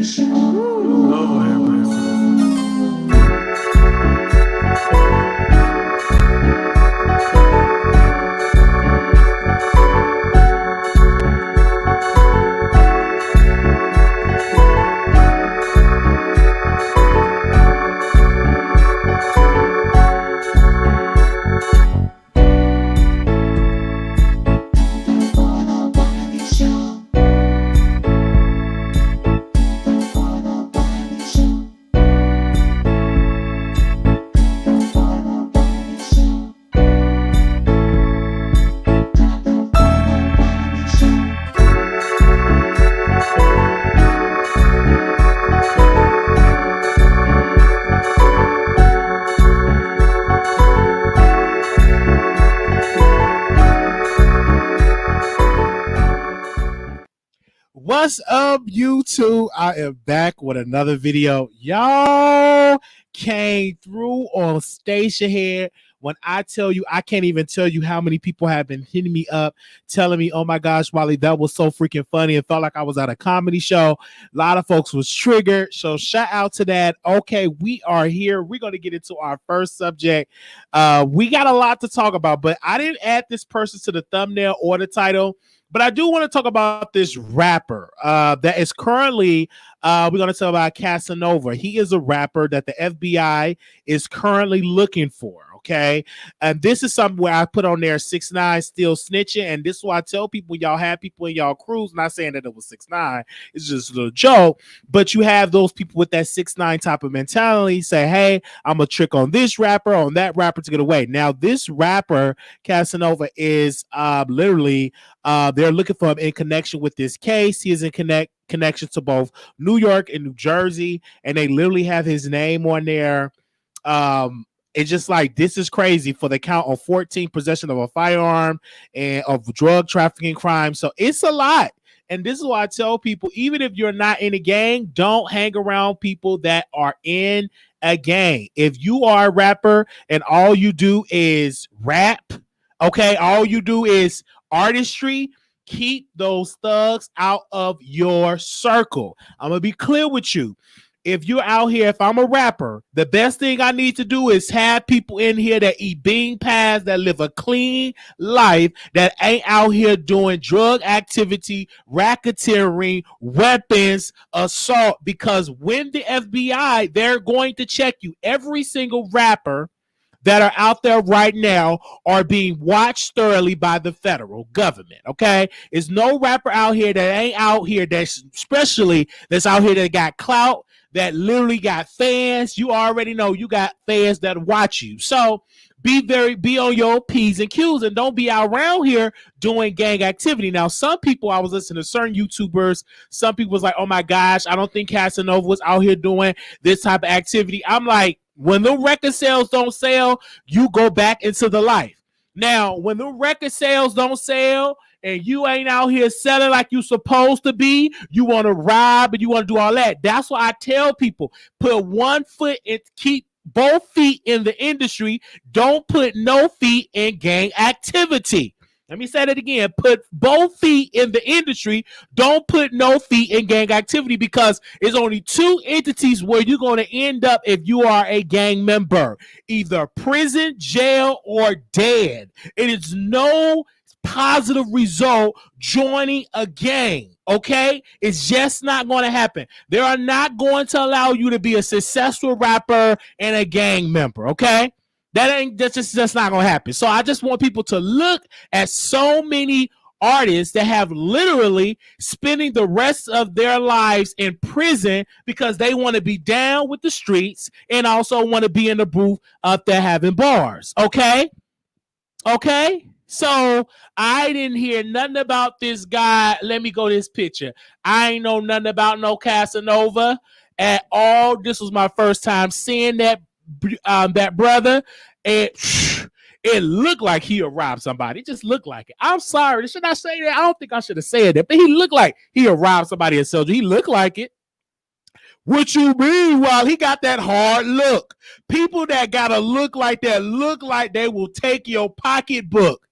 Lord have mercy. What's up, YouTube? I am back with another video. Y'all came through on Station here. When I tell you, I can't even tell you how many people have been hitting me up, telling me, oh my gosh, Wiley, that was so freaking funny. It felt like I was at a comedy show. A lot of folks was triggered. So shout out to that. Okay, we are here. We're going to get into our first subject. We got a lot to talk about, but I didn't add this person to the thumbnail or the title. But I do want to talk about this rapper that is currently, we're going to talk about Casanova. He is a rapper that the FBI is currently looking for, okay? And this is something where I put on there 6ix9ine still snitching. And this is why I tell people, y'all have people in y'all crews, not saying that it was 6ix9ine, it's just a little joke. But you have those people with that 6ix9ine type of mentality say, hey, I'm going to trick on this rapper, on that rapper to get away. Now, this rapper, Casanova, is literally... they're looking for him in connection with this case. He is in connection to both New York and New Jersey, and they literally have his name on there. It's just like, this is crazy for the count of 14 possession of a firearm and of drug trafficking crime. So it's a lot. And this is why I tell people, even if you're not in a gang, don't hang around people that are in a gang. If you are a rapper and all you do is rap, okay, all you do is artistry, keep those thugs out of your circle. I'm gonna be clear with you. If you're out here, if I'm a rapper, the best thing I need to do is have people in here that eat bean pies, that live a clean life, that ain't out here doing drug activity, racketeering, weapons, assault. Because when the FBI, they're going to check you. Every single rapper that are out there right now are being watched thoroughly by the federal government, okay? There's no rapper out here that ain't out here that's out here that got clout, that literally got fans. You already know you got fans that watch you. So be on your P's and Q's and don't be out around here doing gang activity. Now, some people, I was listening to certain YouTubers, some people was like, oh my gosh, I don't think Casanova was out here doing this type of activity. I'm like, when the record sales don't sell, you go back into the life. Now, when the record sales don't sell and you ain't out here selling like you supposed to be, you want to rob and you want to do all that. That's why I tell people, put one foot and keep both feet in the industry. Don't put no feet in gang activity. Let me say that again. Put both feet in the industry. Don't put no feet in gang activity, because it's only two entities where you're going to end up if you are a gang member. Either prison, jail, or dead. It is no positive result joining a gang, okay? It's just not going to happen. They are not going to allow you to be a successful rapper and a gang member, okay? That's just not gonna happen. So I just want people to look at so many artists that have literally spending the rest of their lives in prison because they want to be down with the streets and also want to be in the booth up there having bars. Okay. So I didn't hear nothing about this guy. Let me go to this picture. I ain't know nothing about no Casanova at all. This was my first time seeing that brother. It looked like he robbed somebody. It just looked like it. I'm sorry. Should I say that? I don't think I should have said that, but he looked like he robbed somebody at Soldier. He looked like it. What you mean? Well, he got that hard look. People that got a look like that look like they will take your pocketbook.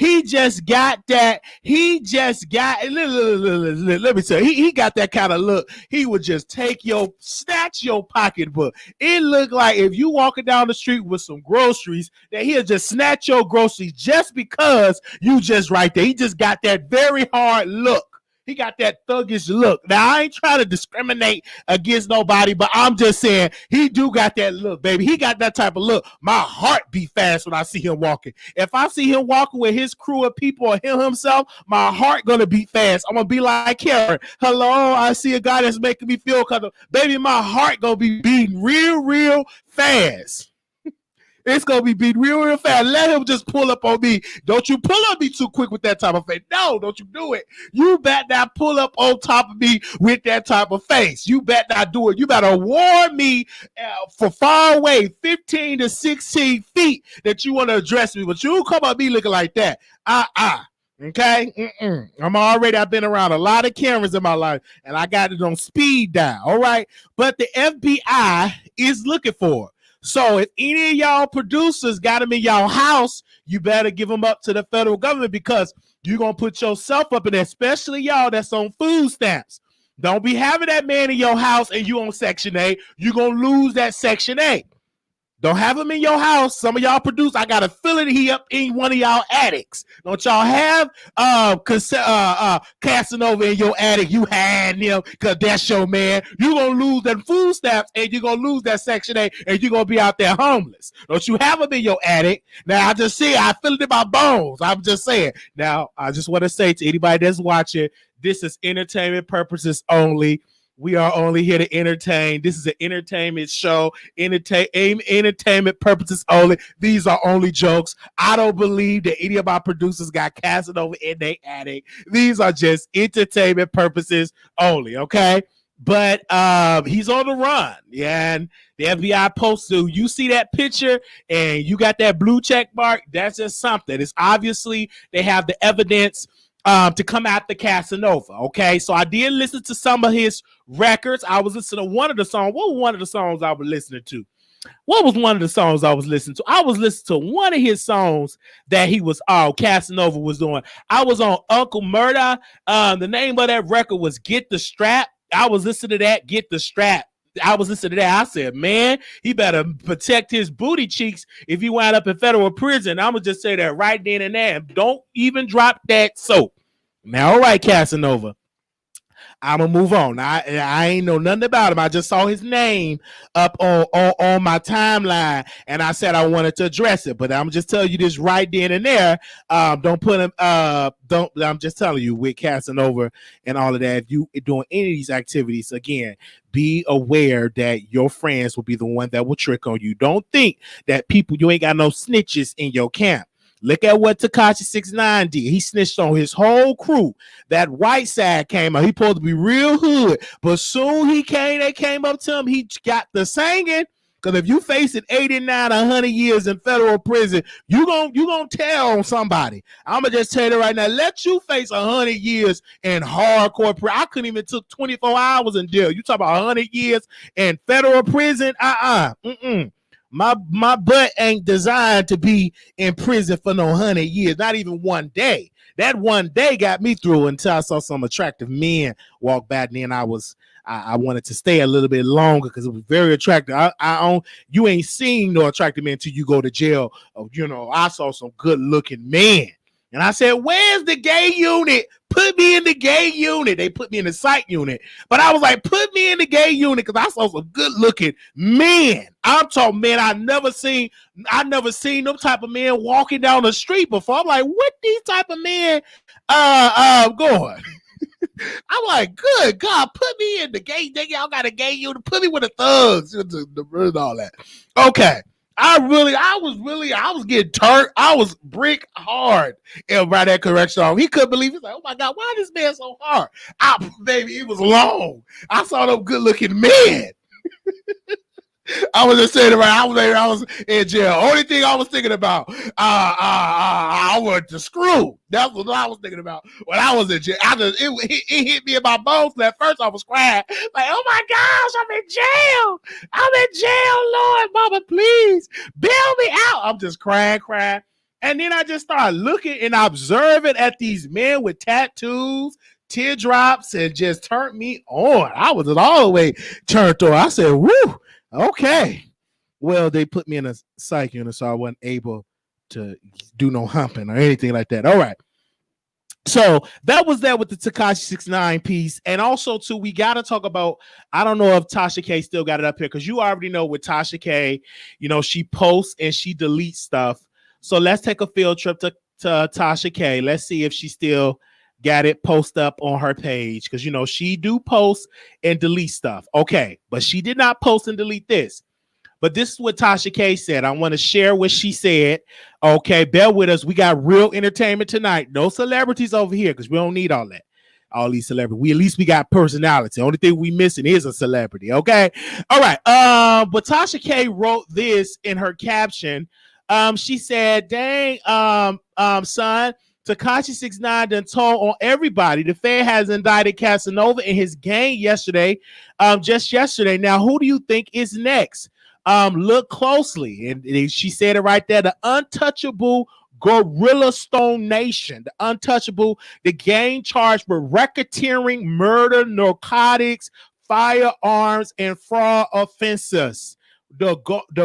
He just got that. He just got. Let me tell you, he got that kind of look. He would just snatch your pocketbook. It looked like if you walking down the street with some groceries, that he'll just snatch your groceries just because you just right there. He just got that very hard look. He got that thuggish look. Now, I ain't trying to discriminate against nobody, but I'm just saying he do got that look, baby. He got that type of look. My heart beat fast when I see him walking. If I see him walking with his crew of people or him himself, my heart gonna beat fast. I'm gonna be like Karen. Hello, I see a guy that's making me feel comfortable. Baby, my heart gonna be beating real fast. It's going to be beat real fast. Let him just pull up on me. Don't you pull up me too quick with that type of face. No, don't you do it. You bet not pull up on top of me with that type of face. You bet not do it. You better warn me for far away, 15 to 16 feet that you want to address me. But you don't come up me looking like that. Okay? I've been around a lot of cameras in my life, and I got it on speed dial. All right? But the FBI is looking for it. So if any of y'all producers got them in y'all house, you better give them up to the federal government, because you're going to put yourself up in there, especially y'all that's on food stamps. Don't be having that man in your house and you on Section 8. You're going to lose that Section 8. Don't have him in your house. Some of y'all produce. I got a feeling he up in one of y'all attics. Don't y'all have Casanova in your attic? You had him because that's your man. You're going to lose that food stamps and you're going to lose that Section 8 and you're going to be out there homeless. Don't you have him in your attic? Now, I just see, I feel it in my bones. I'm just saying. Now, I just want to say to anybody that's watching, this is entertainment purposes only. We are only here to entertain. This is an entertainment show. Entertainment purposes only. These are only jokes. I don't believe that any of our producers got Casanova in their attic. These are just entertainment purposes only, okay? But he's on the run. Yeah, and the FBI posted, you see that picture and you got that blue check mark, that's just something. It's obviously they have the evidence to come after Casanova. Okay, so I did listen to some of his records. I was listening to one of the songs. What was one of the songs I was listening to? What was one of the songs I was listening to? I was listening to one of his songs that Casanova was doing. I was on Uncle Murder. The name of that record was Get the Strap. I was listening to that, Get the Strap. I was listening to that. I said, man, he better protect his booty cheeks if he wind up in federal prison. I'm going to just say that right then and there. Don't even drop that soap. Now, all right, Casanova, I'm going to move on. I ain't know nothing about him. I just saw his name up on my timeline, and I said I wanted to address it. But I'm just telling you this right then and there. Don't put him, I'm just telling you, with Casanova and all of that, if you doing any of these activities, again, be aware that your friends will be the one that will trick on you. Don't think that you ain't got no snitches in your camp. Look at what Tekashi 6ix9ine did. He snitched on his whole crew. That white side came out. He supposed to be real hood, but soon they came up to him. He got the singing. Because if you facing 89, 100 years in federal prison, you gonna tell on somebody. I'm going to just tell you right now, let you face 100 years in hardcore prison. I couldn't even took 24 hours in jail. You talk about 100 years in federal prison? My butt ain't designed to be in prison for no 100 years, not even one day. That one day got me through until I saw some attractive men walk by, and then I wanted to stay a little bit longer because it was very attractive. You ain't seen no attractive men until you go to jail. I saw some good looking men. And I said, where's the gay unit? Put me in the gay unit. They put me in the psych unit. But I was like, put me in the gay unit because I saw some good looking men. I'm talking, man, I never seen them type of men walking down the street before. I'm like, what these type of men going? I'm like, good God, put me in the gay. Y'all got a gay unit. Put me with the thugs and all that. Okay. I was getting turned. I was brick hard by that correction. He couldn't believe it. He's like, oh my God, why is this man so hard? Baby, it was long. I saw them good looking men. I was just saying, right? I was in jail. Only thing I was thinking about, I went to screw. That's what I was thinking about when I was in jail. It hit me in my bones. At first, I was crying, like, "Oh my gosh, I'm in jail! I'm in jail, Lord, Mama, please bail me out." I'm just crying. And then I just started looking and observing at these men with tattoos, teardrops, and just turned me on. I was all the way turned on. I said, woo, okay. Well, they put me in a psych unit, so I wasn't able to do no humping or anything like that. All right. So that was that with the Tekashi 6ix9ine piece. And also, too, we got to talk about, I don't know if Tasha K still got it up here, because you already know with Tasha K, you know, she posts and she deletes stuff. So let's take a field trip to Tasha K. Let's see if she still got it post up on her page, because, you know, she do post and delete stuff. Okay, but she did not post and delete this. But this is what Tasha K said. I want to share what she said. Okay, bear with us. We got real entertainment tonight. No celebrities over here, because we don't need all that. All these celebrities. At least we got personality. The only thing we missing is a celebrity. Okay. All right. But Tasha K wrote this in her caption. She said, dang, son, Tekashi 6ix9ine done told on everybody. The Fed has indicted Casanova and his gang yesterday. Just yesterday. Now, who do you think is next? Look closely. And she said it right there. The untouchable Gorilla Stone Nation. The untouchable, the gang charged with racketeering, murder, narcotics, firearms, and fraud offenses. The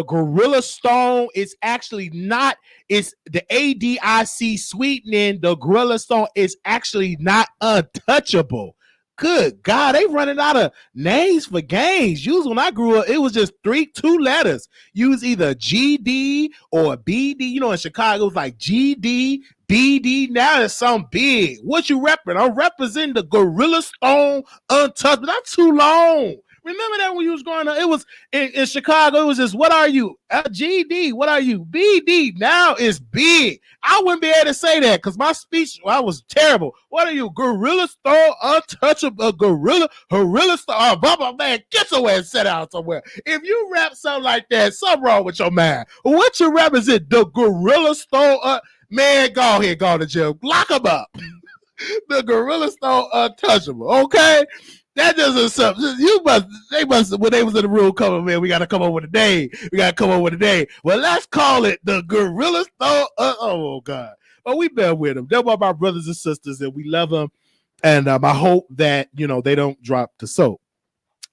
Gorilla Stone is actually not, it's the ADIC sweetening. The Gorilla Stone is actually not untouchable. Good God, they running out of names for gangs. Usually when I grew up, it was just two letters. Use either GD or BD. You know, in Chicago, it was like GD, BD. Now it's something big. What you repping? I'm representing the Gorilla Stone Untouchable. That's too long. Remember that when you was growing up? It was in Chicago. It was just, what are you? GD. What are you? BD. Now it's big. I wouldn't be able to say that because my speech, I was terrible. What are you? Gorilla Stone Untouchable. Gorilla Stone. Oh, blah, man, get your ass set out somewhere. If you rap something like that, something wrong with your mind. What you represent? The Gorilla Stone. Man, go ahead, go to jail. Lock him up. The Gorilla Stone Untouchable. Okay. That doesn't something. They must, when they was in the room coming, man, we got to come up with a name. Well, let's call it the Gorilla Stone. Oh, God. But we bear with them. They're my brothers and sisters, and we love them. And I hope that, you know, they don't drop the soap.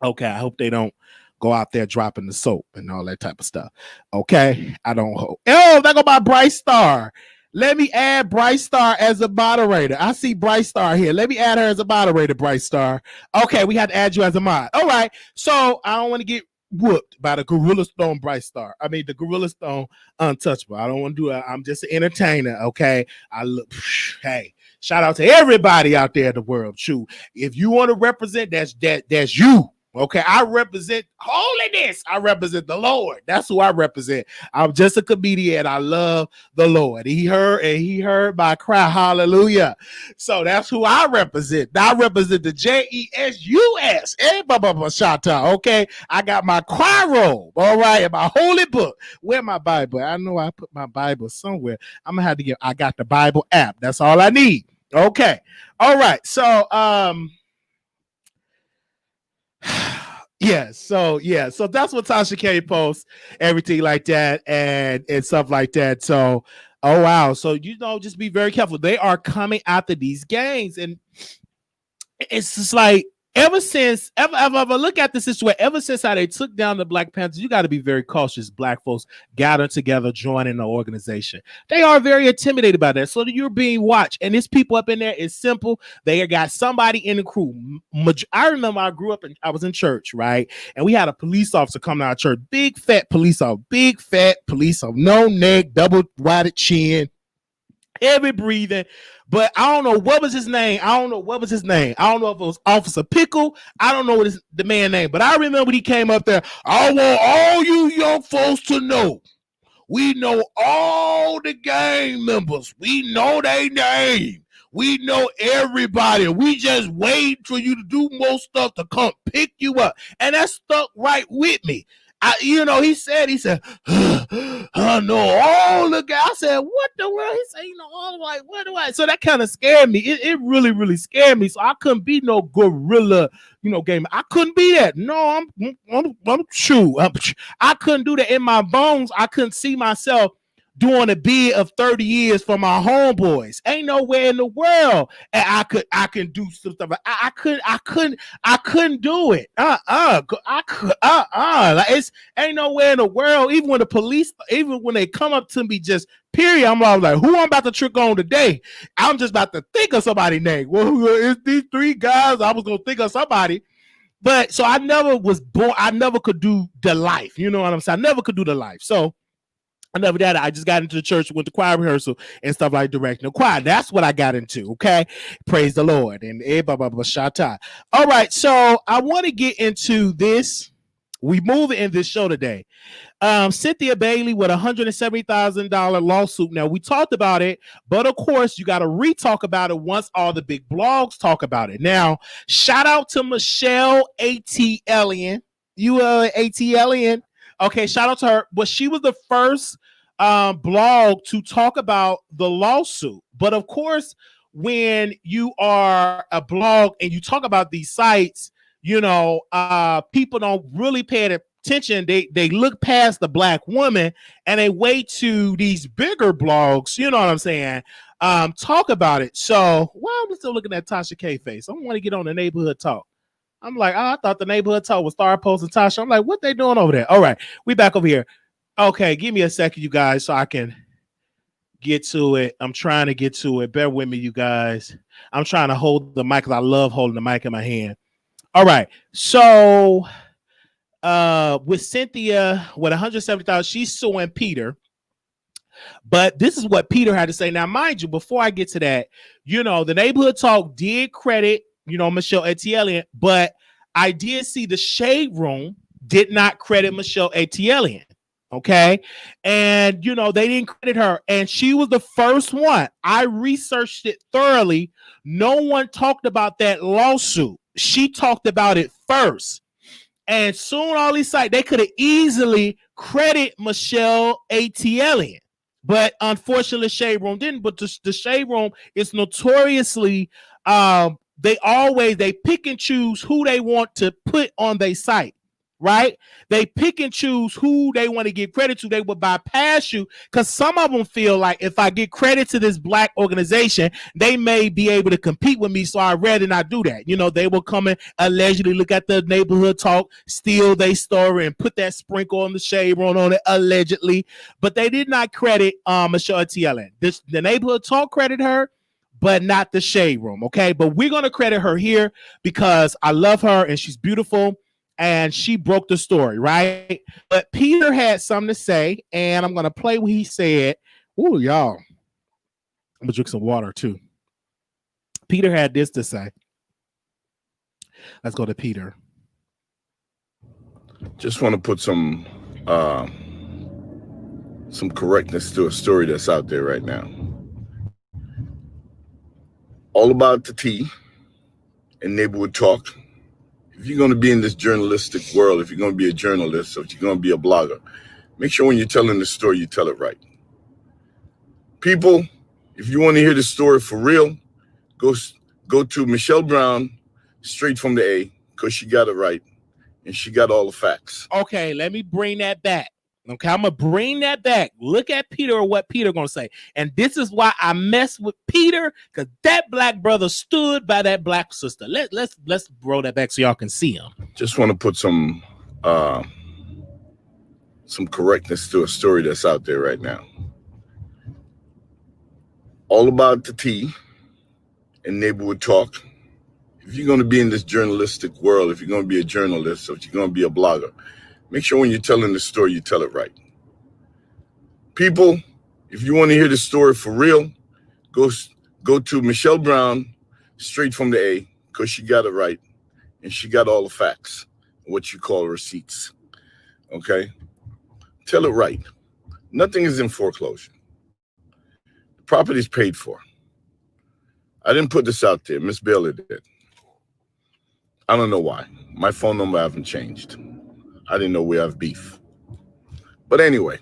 Okay. I hope they don't go out there dropping the soap and all that type of stuff. Okay. I don't hope. Oh, that go by Bright Star. Let me add Bright Star as a moderator. I see Bright Star here. Let me add her as a moderator, Bright Star. Okay, we had to add you as a mod. All right. So I don't want to get whooped by the Gorilla Stone Bright Star. I mean, the Gorilla Stone Untouchable. I don't want to do it. I'm just an entertainer. Okay. Hey, shout out to everybody out there in the world. Shoot. If you want to represent, that's you. Okay, I represent holiness. I represent the Lord. That's who I represent. I'm just a comedian. I love the Lord. He heard my cry. Hallelujah. So that's who I represent. I represent the Jesus. Okay, I got my choir robe. All right, and my holy book. Where my Bible? I know I put my Bible somewhere. I'm gonna have to I got the Bible app. That's all I need. Okay. All right. So so that's what Tasha K posts, everything like that, and stuff like that. So, oh wow, so you know, just be very careful. They are coming after these gangs, and it's just like ever since look at the situation, ever since how they took down the Black Panthers, you got to be very cautious. Black folks gathering together, joining the organization. They are very intimidated by that. So you're being watched, and there's people up in there. It's simple. They got somebody in the crew. I remember I grew up and I was in church, right? And we had a police officer coming out of church, big fat police officer, no neck, double wide chin, heavy breathing. But I don't know what was his name. I don't know if it was Officer Pickle. I don't know what the man's name. But I remember when he came up there. I want all you young folks to know. We know all the gang members. We know their name. We know everybody. We just wait for you to do more stuff to come pick you up. And that stuck right with me. He said, I know all the guys. I said, what the world? He said, all like, what do I? So that kind of scared me. It really, really scared me. So I couldn't be no gorilla, game. I couldn't be that. No, I'm true. I couldn't do that in my bones. I couldn't see myself doing a bid of 30 years for my homeboys. Ain't nowhere in the world and I can do some stuff. I couldn't do it. Like it's ain't nowhere in the world. Even when the police, even when they come up to me, just period, I'm always like, who I'm about to trick on today? I'm just about to think of somebody's name. Well, it's these three guys. I was gonna think of somebody. But so I never was born. I never could do the life. You know what I'm saying? I never could do the life. So I never did. I just got into the church, went to choir rehearsal and stuff like directing the choir. That's what I got into. Okay, praise the Lord and shata. All right, so I want to get into this. We move in this show today. Cynthia Bailey with $170,000 lawsuit. Now we talked about it, but of course you got to re-talk about it once all the big blogs talk about it. Now, shout out to Michelle A.T.Elian. You A.T.Elian. Okay, shout out to her. But she was the first blog to talk about the lawsuit. But of course, when you are a blog and you talk about these sites, you know, people don't really pay attention. They look past the black woman and they wait to these bigger blogs, you know what I'm saying, talk about it. So why I'm still looking at Tasha K face? I want to get on the neighborhood talk. I'm like, I thought the neighborhood talk was Star Post and Tasha. I'm like, what they doing over there? All right, we back over here. Okay, give me a second, you guys, so I can get to it. I'm trying to get to it. Bear with me, you guys. I'm trying to hold the mic because I love holding the mic in my hand. All right, so with Cynthia with 170,000, she's suing Peter. But this is what Peter had to say. Now, mind you, before I get to that, you know, the neighborhood talk did credit, you know, Michelle A.T.Elian, but I did see the Shade Room did not credit Michelle A.T.Elian. Okay. And, you know, they didn't credit her. And she was the first one. I researched it thoroughly. No one talked about that lawsuit. She talked about it first. And soon all these sites, they could have easily credit Michelle A.T.Elian. But unfortunately, Shade Room didn't. But the Shade Room is notoriously, they pick and choose who they want to put on their site. Right? They pick and choose who they want to give credit to. They will bypass you because some of them feel like if I get credit to this black organization, they may be able to compete with me. So I'd rather not do that. You know, they will come and allegedly look at the neighborhood talk, steal their story, and put that sprinkle on the Shade Room on it, allegedly. But they did not credit Michelle A.T.Elian. The neighborhood talk credit her, but not the Shade Room. Okay, but we're gonna credit her here because I love her and she's beautiful. And she broke the story, right? But Peter had something to say, and I'm going to play what he said. Ooh, y'all. I'm going to drink some water, too. Peter had this to say. Let's go to Peter. Just want to put some correctness to a story that's out there right now. All about the tea and neighborhood talk. If you're going to be in this journalistic world, if you're going to be a journalist, or if you're going to be a blogger, make sure when you're telling the story, you tell it right. People, if you want to hear the story for real, go to Michelle Brown, straight from the A, because she got it right, and she got all the facts. Okay, let me bring that back. Okay, I'm going to bring that back. Look at Peter or what Peter going to say. And this is why I mess with Peter, because that black brother stood by that black sister. Let's roll that back so y'all can see him. Just want to put some correctness to a story that's out there right now. All about the tea and neighborhood talk. If you're going to be in this journalistic world, if you're going to be a journalist, or if you're going to be a blogger, make sure when you're telling the story, you tell it right. People, if you want to hear the story for real, go to Michelle Brown, straight from the A, because she got it right, and she got all the facts, what you call receipts. Okay? Tell it right. Nothing is in foreclosure. The property is paid for. I didn't put this out there. Miss Bailey did. I don't know why. My phone number haven't changed. I didn't know we have beef. But anyway,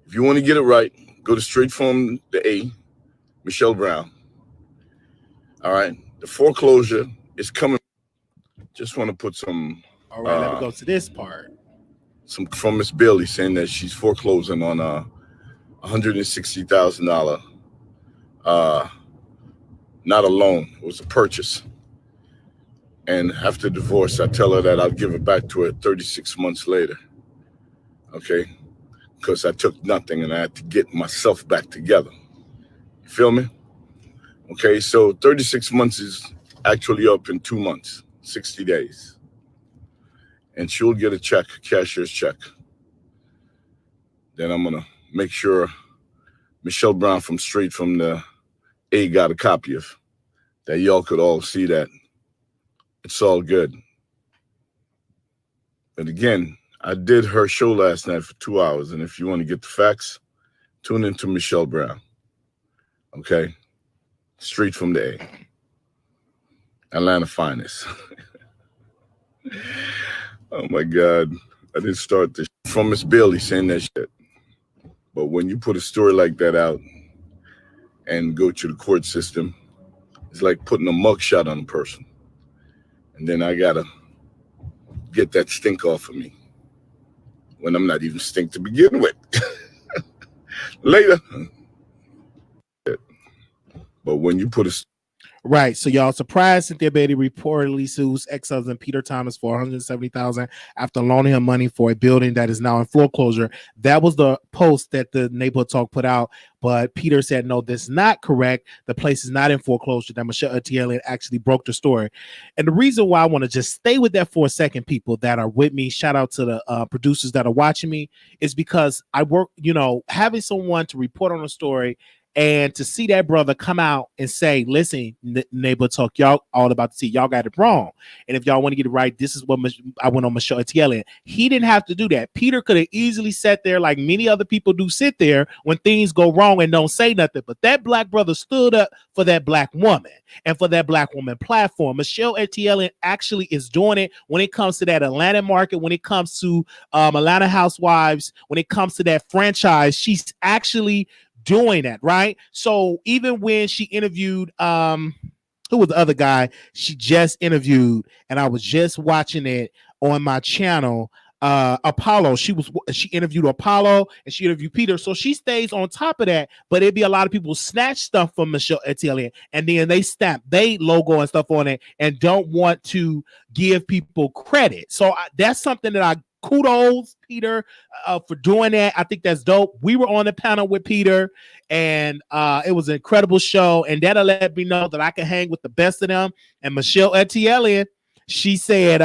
if you want to get it right, go to straight from the A, Michelle Brown. All right. The foreclosure is coming. Just want to put some. All right, let me go to this part. from Miss Bailey saying that she's foreclosing on $160,000. Not a loan, it was a purchase. And after divorce, I tell her that I'll give it back to her 36 months later. Okay? Because I took nothing and I had to get myself back together. You feel me? Okay, so 36 months is actually up in 2 months, 60 days. And she'll get a check, a cashier's check. Then I'm gonna make sure Michelle Brown straight from the A got a copy of that. Y'all could all see that. It's all good. And again, I did her show last night for 2 hours. And if you want to get the facts, tune into Michelle Brown. Okay? Straight from the A. Atlanta finest. Oh my God. I didn't start this from Miss Bailey saying that shit. But when you put a story like that out and go to the court system, it's like putting a mugshot on a person. And then I gotta get that stink off of me when I'm not even stink to begin with. Later. But when you put a right, so y'all surprised Cynthia Bailey reportedly sues ex-husband Peter Thomas for $170,000 after loaning him money for a building that is now in foreclosure. That was the post that the Neighborhood Talk put out, but Peter said, no, that's not correct. The place is not in foreclosure. That Michelle Etienne actually broke the story. And the reason why I want to just stay with that for a second, people that are with me, shout out to the producers that are watching me, is because I work, having someone to report on a story and to see that brother come out and say, listen, Neighbor Talk, y'all all about to see, y'all got it wrong. And if y'all want to get it right, this is what I went on Michelle Etienne. He didn't have to do that. Peter could have easily sat there like many other people do sit there when things go wrong and don't say nothing. But that black brother stood up for that black woman and for that black woman platform. Michelle Etienne actually is doing it when it comes to that Atlanta market, when it comes to Atlanta Housewives, when it comes to that franchise. She's actually doing that, right? So even when she interviewed who was the other guy she just interviewed, and I was just watching it on my channel, Apollo. She interviewed Apollo and she interviewed Peter, so she stays on top of that. But it'd be a lot of people snatch stuff from Michelle Etienne and then they stamp they logo and stuff on it and don't want to give people credit. So that's something that I kudos Peter for doing that. I think that's dope. We were on the panel with Peter and it was an incredible show, and that'll let me know that I can hang with the best of them. And Michelle Etienne, she said,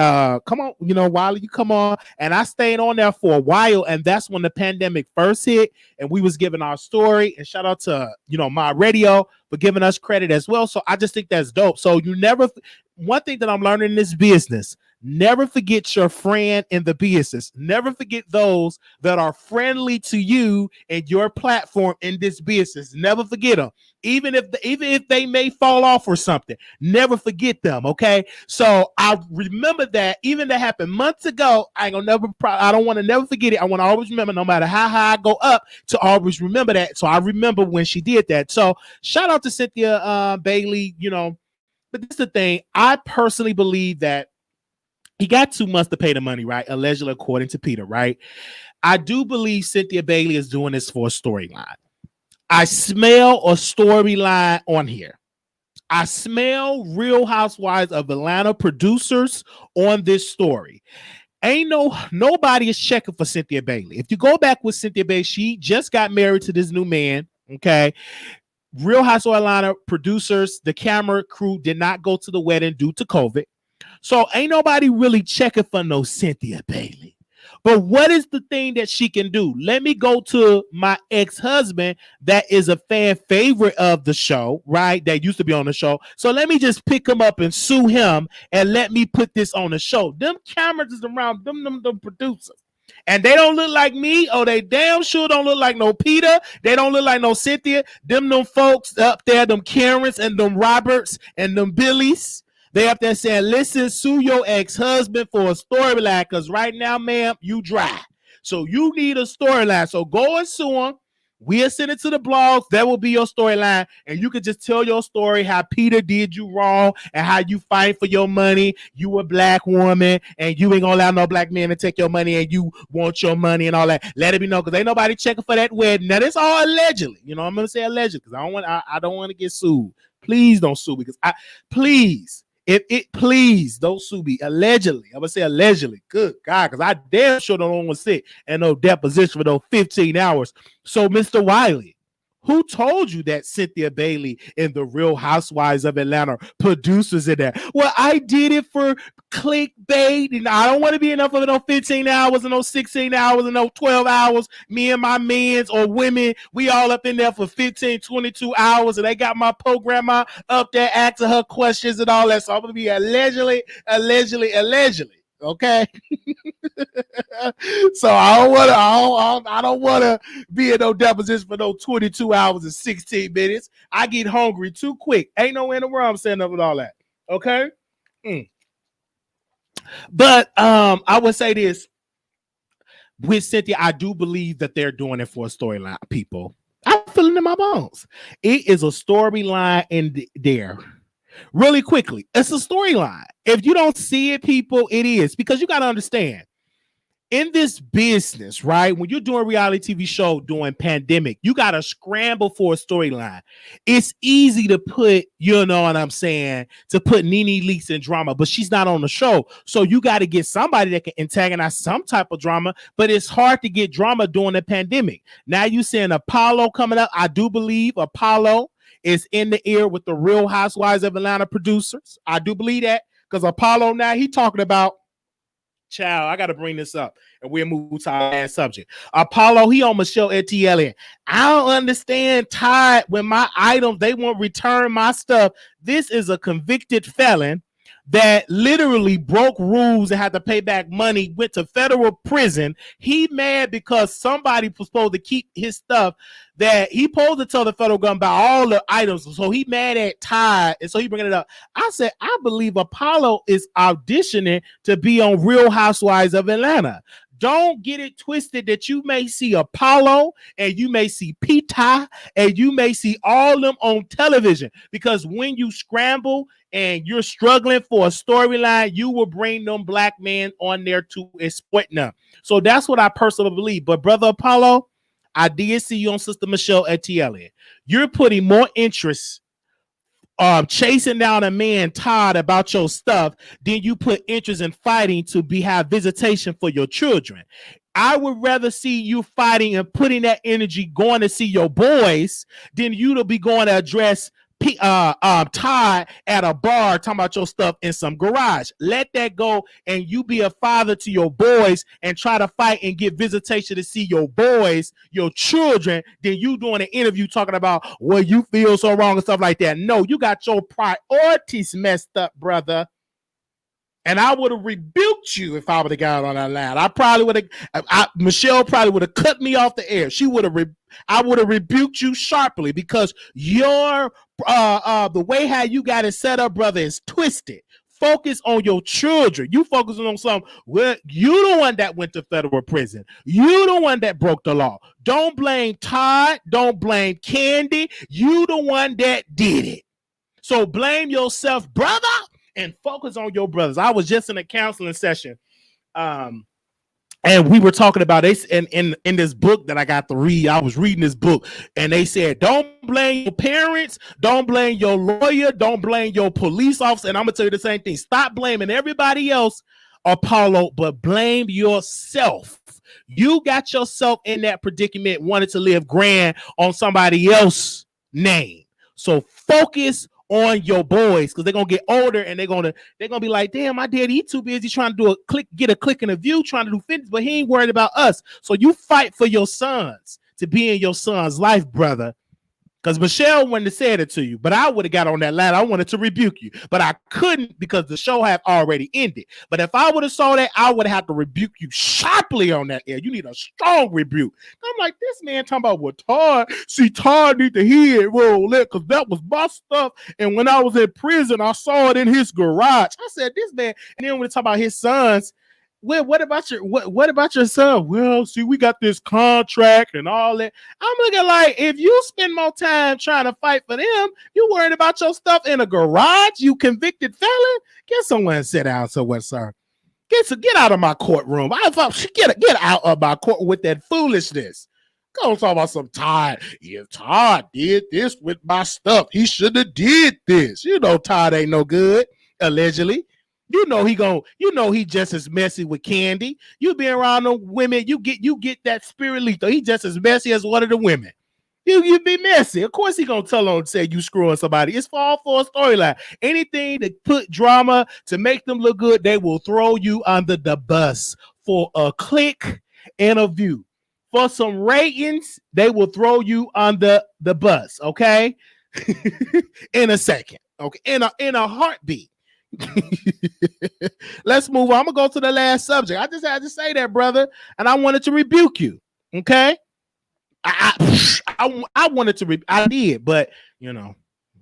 come on, Wiley, you come on. And I stayed on there for a while, and that's when the pandemic first hit and we was giving our story. And shout out to my radio for giving us credit as well. So I just think that's dope. So one thing that I'm learning in this business, never forget your friend in the business. Never forget those that are friendly to you and your platform in this business. Never forget them. Even if they may fall off or something, never forget them. Okay. So I remember that, even that happened months ago. I don't want to never forget it. I want to always remember, no matter how high I go up, to always remember that. So I remember when she did that. So shout out to Cynthia Bailey, but this is the thing. I personally believe that he got 2 months to pay the money, right? Allegedly, according to Peter, right? I do believe Cynthia Bailey is doing this for a storyline. I smell a storyline on here. I smell Real Housewives of Atlanta producers on this story. Nobody is checking for Cynthia Bailey. If you go back with Cynthia Bailey, she just got married to this new man, okay? Real Housewives of Atlanta producers, the camera crew did not go to the wedding due to COVID. So ain't nobody really checking for no Cynthia Bailey. But what is the thing that she can do? Let me go to my ex-husband that is a fan favorite of the show, right? That used to be on the show. So let me just pick him up and sue him and let me put this on the show. Them cameras is around them producers. And they don't look like me, or they damn sure don't look like no Peter. They don't look like no Cynthia. Them folks up there, them Karens and them Roberts and them Billies. They up there saying, listen, sue your ex-husband for a storyline, because right now, ma'am, you dry. So you need a storyline. So go and sue him. We'll send it to the blogs. That will be your storyline. And you can just tell your story how Peter did you wrong and how you fight for your money. You a black woman and you ain't gonna allow no black man to take your money and you want your money and all that. Let it be known because ain't nobody checking for that wedding. Now, this all allegedly. You know, I'm gonna say allegedly because I don't want to get sued. Please don't sue because please don't sue me. Allegedly. I'm gonna say allegedly. Good God, because I damn sure don't want to sit in no deposition for those 15 hours. So, Mr. Wiley, who told you that Cynthia Bailey and the Real Housewives of Atlanta producers in there? Well, I did it for clickbait, and I don't want to be enough of no 15 hours and no 16 hours and no 12 hours. Me and my men or women, we all up in there for 15, 22 hours, and they got my programmer up there asking her questions and all that. So I'm gonna be allegedly. Okay. So I don't want to be in no deposition for no 22 hours and 16 minutes. I get hungry too quick. Ain't no way in the world I'm setting up with all that. Okay. But I would say this with Cynthia, I do believe that they're doing it for a storyline, people. I'm feeling in my bones. It is a storyline in there. Really quickly, it's a storyline. If you don't see it, people, it is because you got to understand in this business, right? When you're doing a reality TV show during pandemic, you got to scramble for a storyline. It's easy to put, you know what I'm saying, to put Nene Leakes in drama, but she's not on the show. So you got to get somebody that can antagonize some type of drama, but it's hard to get drama during the pandemic. Now you seeing Apollo coming up. I do believe Apollo is in the ear with the Real Housewives of Atlanta producers. I do believe that because Apollo now he talking about, child, I got to bring this up and we'll move to our last subject. Apollo, he on Michelle ATL. I don't understand Tide when my items, they won't return my stuff. This is a convicted felon that literally broke rules and had to pay back money, went to federal prison. He mad because somebody was supposed to keep his stuff that he supposed to tell the federal government about all the items. So he mad at Tide, and so he bringing it up. I said, I believe Apollo is auditioning to be on Real Housewives of Atlanta. Don't get it twisted that you may see Apollo and you may see Peter and you may see all them on television, because when you scramble and you're struggling for a storyline, you will bring them black men on there to exploit them. So that's what I personally believe. But Brother Apollo, I did see you on Sister Michelle at TLN. You're putting more interest chasing down a man Todd about your stuff than you put interest in fighting to have visitation for your children. I would rather see you fighting and putting that energy going to see your boys than you to be going to address Todd at a bar talking about your stuff in some garage. Let that go and you be a father to your boys and try to fight and get visitation to see your boys, your children, then you doing an interview talking about what you feel so wrong and stuff like that. No, you got your priorities messed up, brother. And I would have rebuked you if I would have got on that line. I probably would have. Michelle probably would have cut me off the air. She would have. I would have rebuked you sharply because your the way how you got it set up, brother, is twisted. Focus on your children. You focusing on something. Well, you the one that went to federal prison. You the one that broke the law. Don't blame Todd. Don't blame Candy. You the one that did it. So blame yourself, brother, and focus on your brothers. I was just in a counseling session, and we were talking about this in this book that I got to read. I was reading this book, and they said, don't blame your parents, don't blame your lawyer, don't blame your police officer. And I'm gonna tell you the same thing. Stop blaming everybody else, Apollo, but blame yourself. You got yourself in that predicament, wanted to live grand on somebody else's name. So focus on your boys, because they're gonna get older and they're gonna be like, damn, my daddy, he too busy trying to do a click, get a click and a view, trying to do fitness, but he ain't worried about us. So you fight for your sons to be in your son's life, brother. Because Michelle wouldn't have said it to you, but I would have got on that line. I wanted to rebuke you, but I couldn't because the show had already ended. But if I would have saw that, I would have to rebuke you sharply on that air. You need a strong rebuke. I'm like, this man talking about what Todd. See, Todd need to hear it, because that was my stuff. And when I was in prison, I saw it in his garage. I said, this man. And then when we talk about his sons, well, what about your son? Well, see, we got this contract and all that. I'm looking like, if you spend more time trying to fight for them, you worried about your stuff in a garage, you convicted felon. Get somewhere and sit down somewhere, sir. Get out of my courtroom. Get out of my court with that foolishness. Go talk about some Todd. Yeah, Todd did this with my stuff. He should have did this. You know Todd ain't no good, allegedly. You know he just as messy with Candy. You be around the women, you get that spirit lethal. He just as messy as one of the women. You be messy. Of course he gonna tell on say you screwing somebody. It's all for a storyline. Anything to put drama to make them look good, they will throw you under the bus for a click and a view. For some ratings, they will throw you under the bus. Okay, in a second. Okay, in a heartbeat. Let's move on. I'm gonna go to the last subject. I just had to say that, brother, and I wanted to rebuke you. Okay, I wanted to. I did, but you know,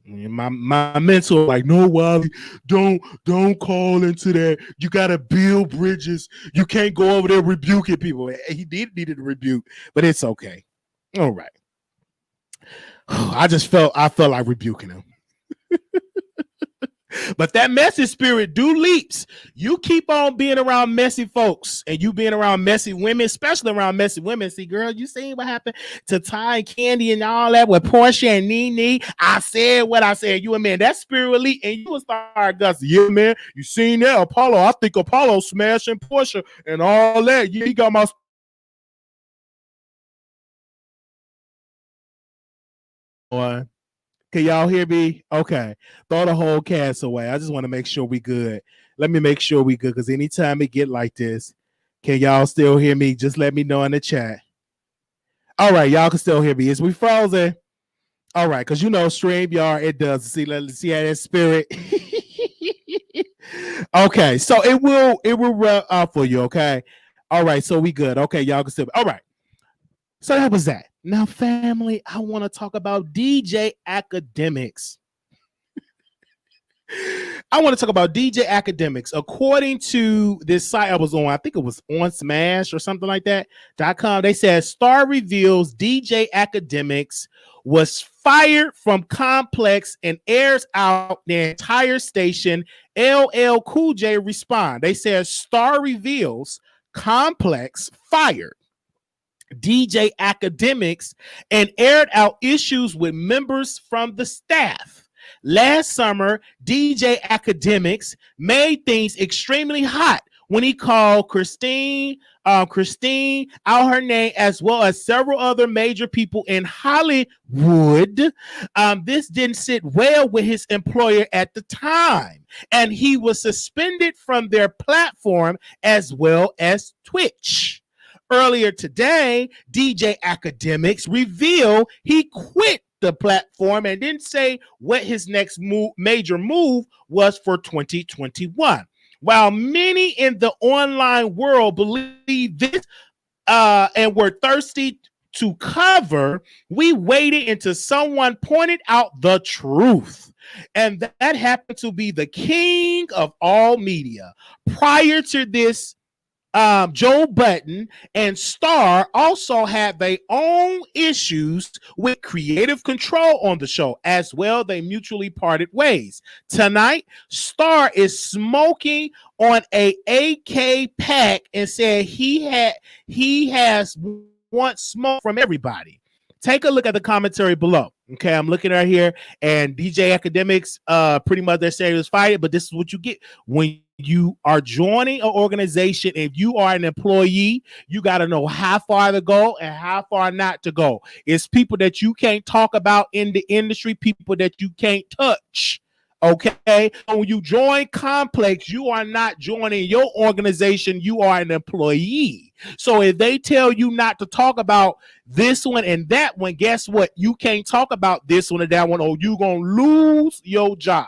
my mentor like, no, Wiley, don't call into that. You gotta build bridges. You can't go over there rebuking people. He needed a rebuke, but it's okay. All right. I felt like rebuking him. But that messy spirit do leaps. You keep on being around messy folks and you being around messy women, especially around messy women. See, girl, you seen what happened to Ty and Candy and all that with Portia and Nene. I said what I said. You a man, that spirit will leap and you will start gussing. Yeah, man, you seen that? Apollo, I think Apollo smashing Portia and all that. Yeah, he got my... Boy. Can y'all hear me? Okay. Throw the whole cast away. I just want to make sure we good. Let me make sure we good, because anytime it get like this, can y'all still hear me? Just let me know in the chat. All right, y'all can still hear me. Is we frozen? All right, because you know StreamYard, it does. See, let's see how that spirit. Okay, so it will run out for you, okay? All right, so we good. Okay, y'all can still... All right. So that was that. Now, family, I want to talk about DJ Akademiks. I want to talk about DJ Akademiks. According to this site I was on, I think it was on Smash or something like that.com, they said Star reveals DJ Akademiks was fired from Complex and airs out the entire station. LL Cool J respond. They said Star reveals Complex fired DJ Akademiks and aired out issues with members from the staff. Last summer, DJ Akademiks made things extremely hot when he called Christine out her name, as well as several other major people in Hollywood. This didn't sit well with his employer at the time, and he was suspended from their platform as well as Twitch. Earlier today, DJ Akademiks revealed he quit the platform and didn't say what his next major move was for 2021. While many in the online world believe this and were thirsty to cover, we waited until someone pointed out the truth. And that happened to be the king of all media. Prior to this, Joe Budden and Star also had their own issues with creative control on the show. As well, they mutually parted ways. Tonight, Star is smoking on a AK pack and said he has want smoke from everybody. Take a look at the commentary below. Okay, I'm looking right here, and DJ Akademiks, pretty much they're saying he was fired, but this is what you get when you are joining an organization. If you are an employee, you got to know how far to go and how far not to go. It's people that you can't talk about in the industry, people that you can't touch. Okay, so when you join Complex, you are not joining your organization, you are an employee. So if they tell you not to talk about this one and that one, guess what? You can't talk about this one and that one, or you're gonna lose your job.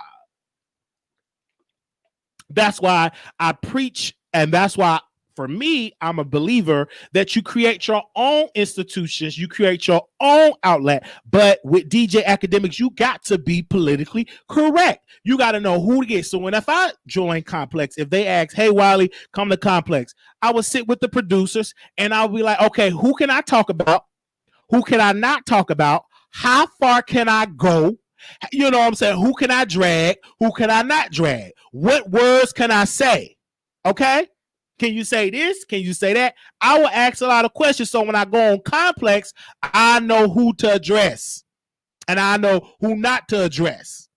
That's why I preach, and that's why For me, I'm a believer that you create your own institutions, you create your own outlet. But with DJ Akademiks, you got to be politically correct. You got to know who to get. So when if I join Complex, if they ask, hey, Wiley, come to Complex, I would sit with the producers and I'll be like, okay, who can I talk about? Who can I not talk about? How far can I go? You know what I'm saying? Who can I drag? Who can I not drag? What words can I say? Okay? Can you say this? Can you say that? I will ask a lot of questions. So when I go on Complex, I know who to address and I know who not to address.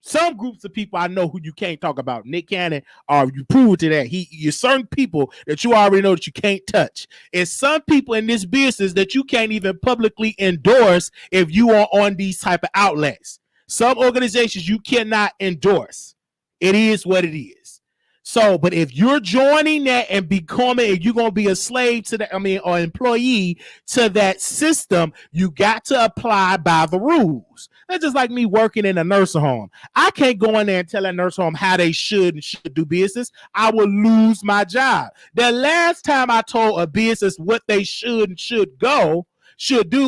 Some groups of people I know who you can't talk about. Nick Cannon, you prove to that. You're certain people that you already know that you can't touch. And some people in this business that you can't even publicly endorse if you are on these type of outlets. Some organizations you cannot endorse. It is what it is. So, but if you're joining that and becoming, if you're going to be a slave to that, or employee to that system, you got to apply by the rules. That's just like me working in a nursing home. I can't go in there and tell that nursing home how they should and should do business. I will lose my job. The last time I told a business what they should and should do,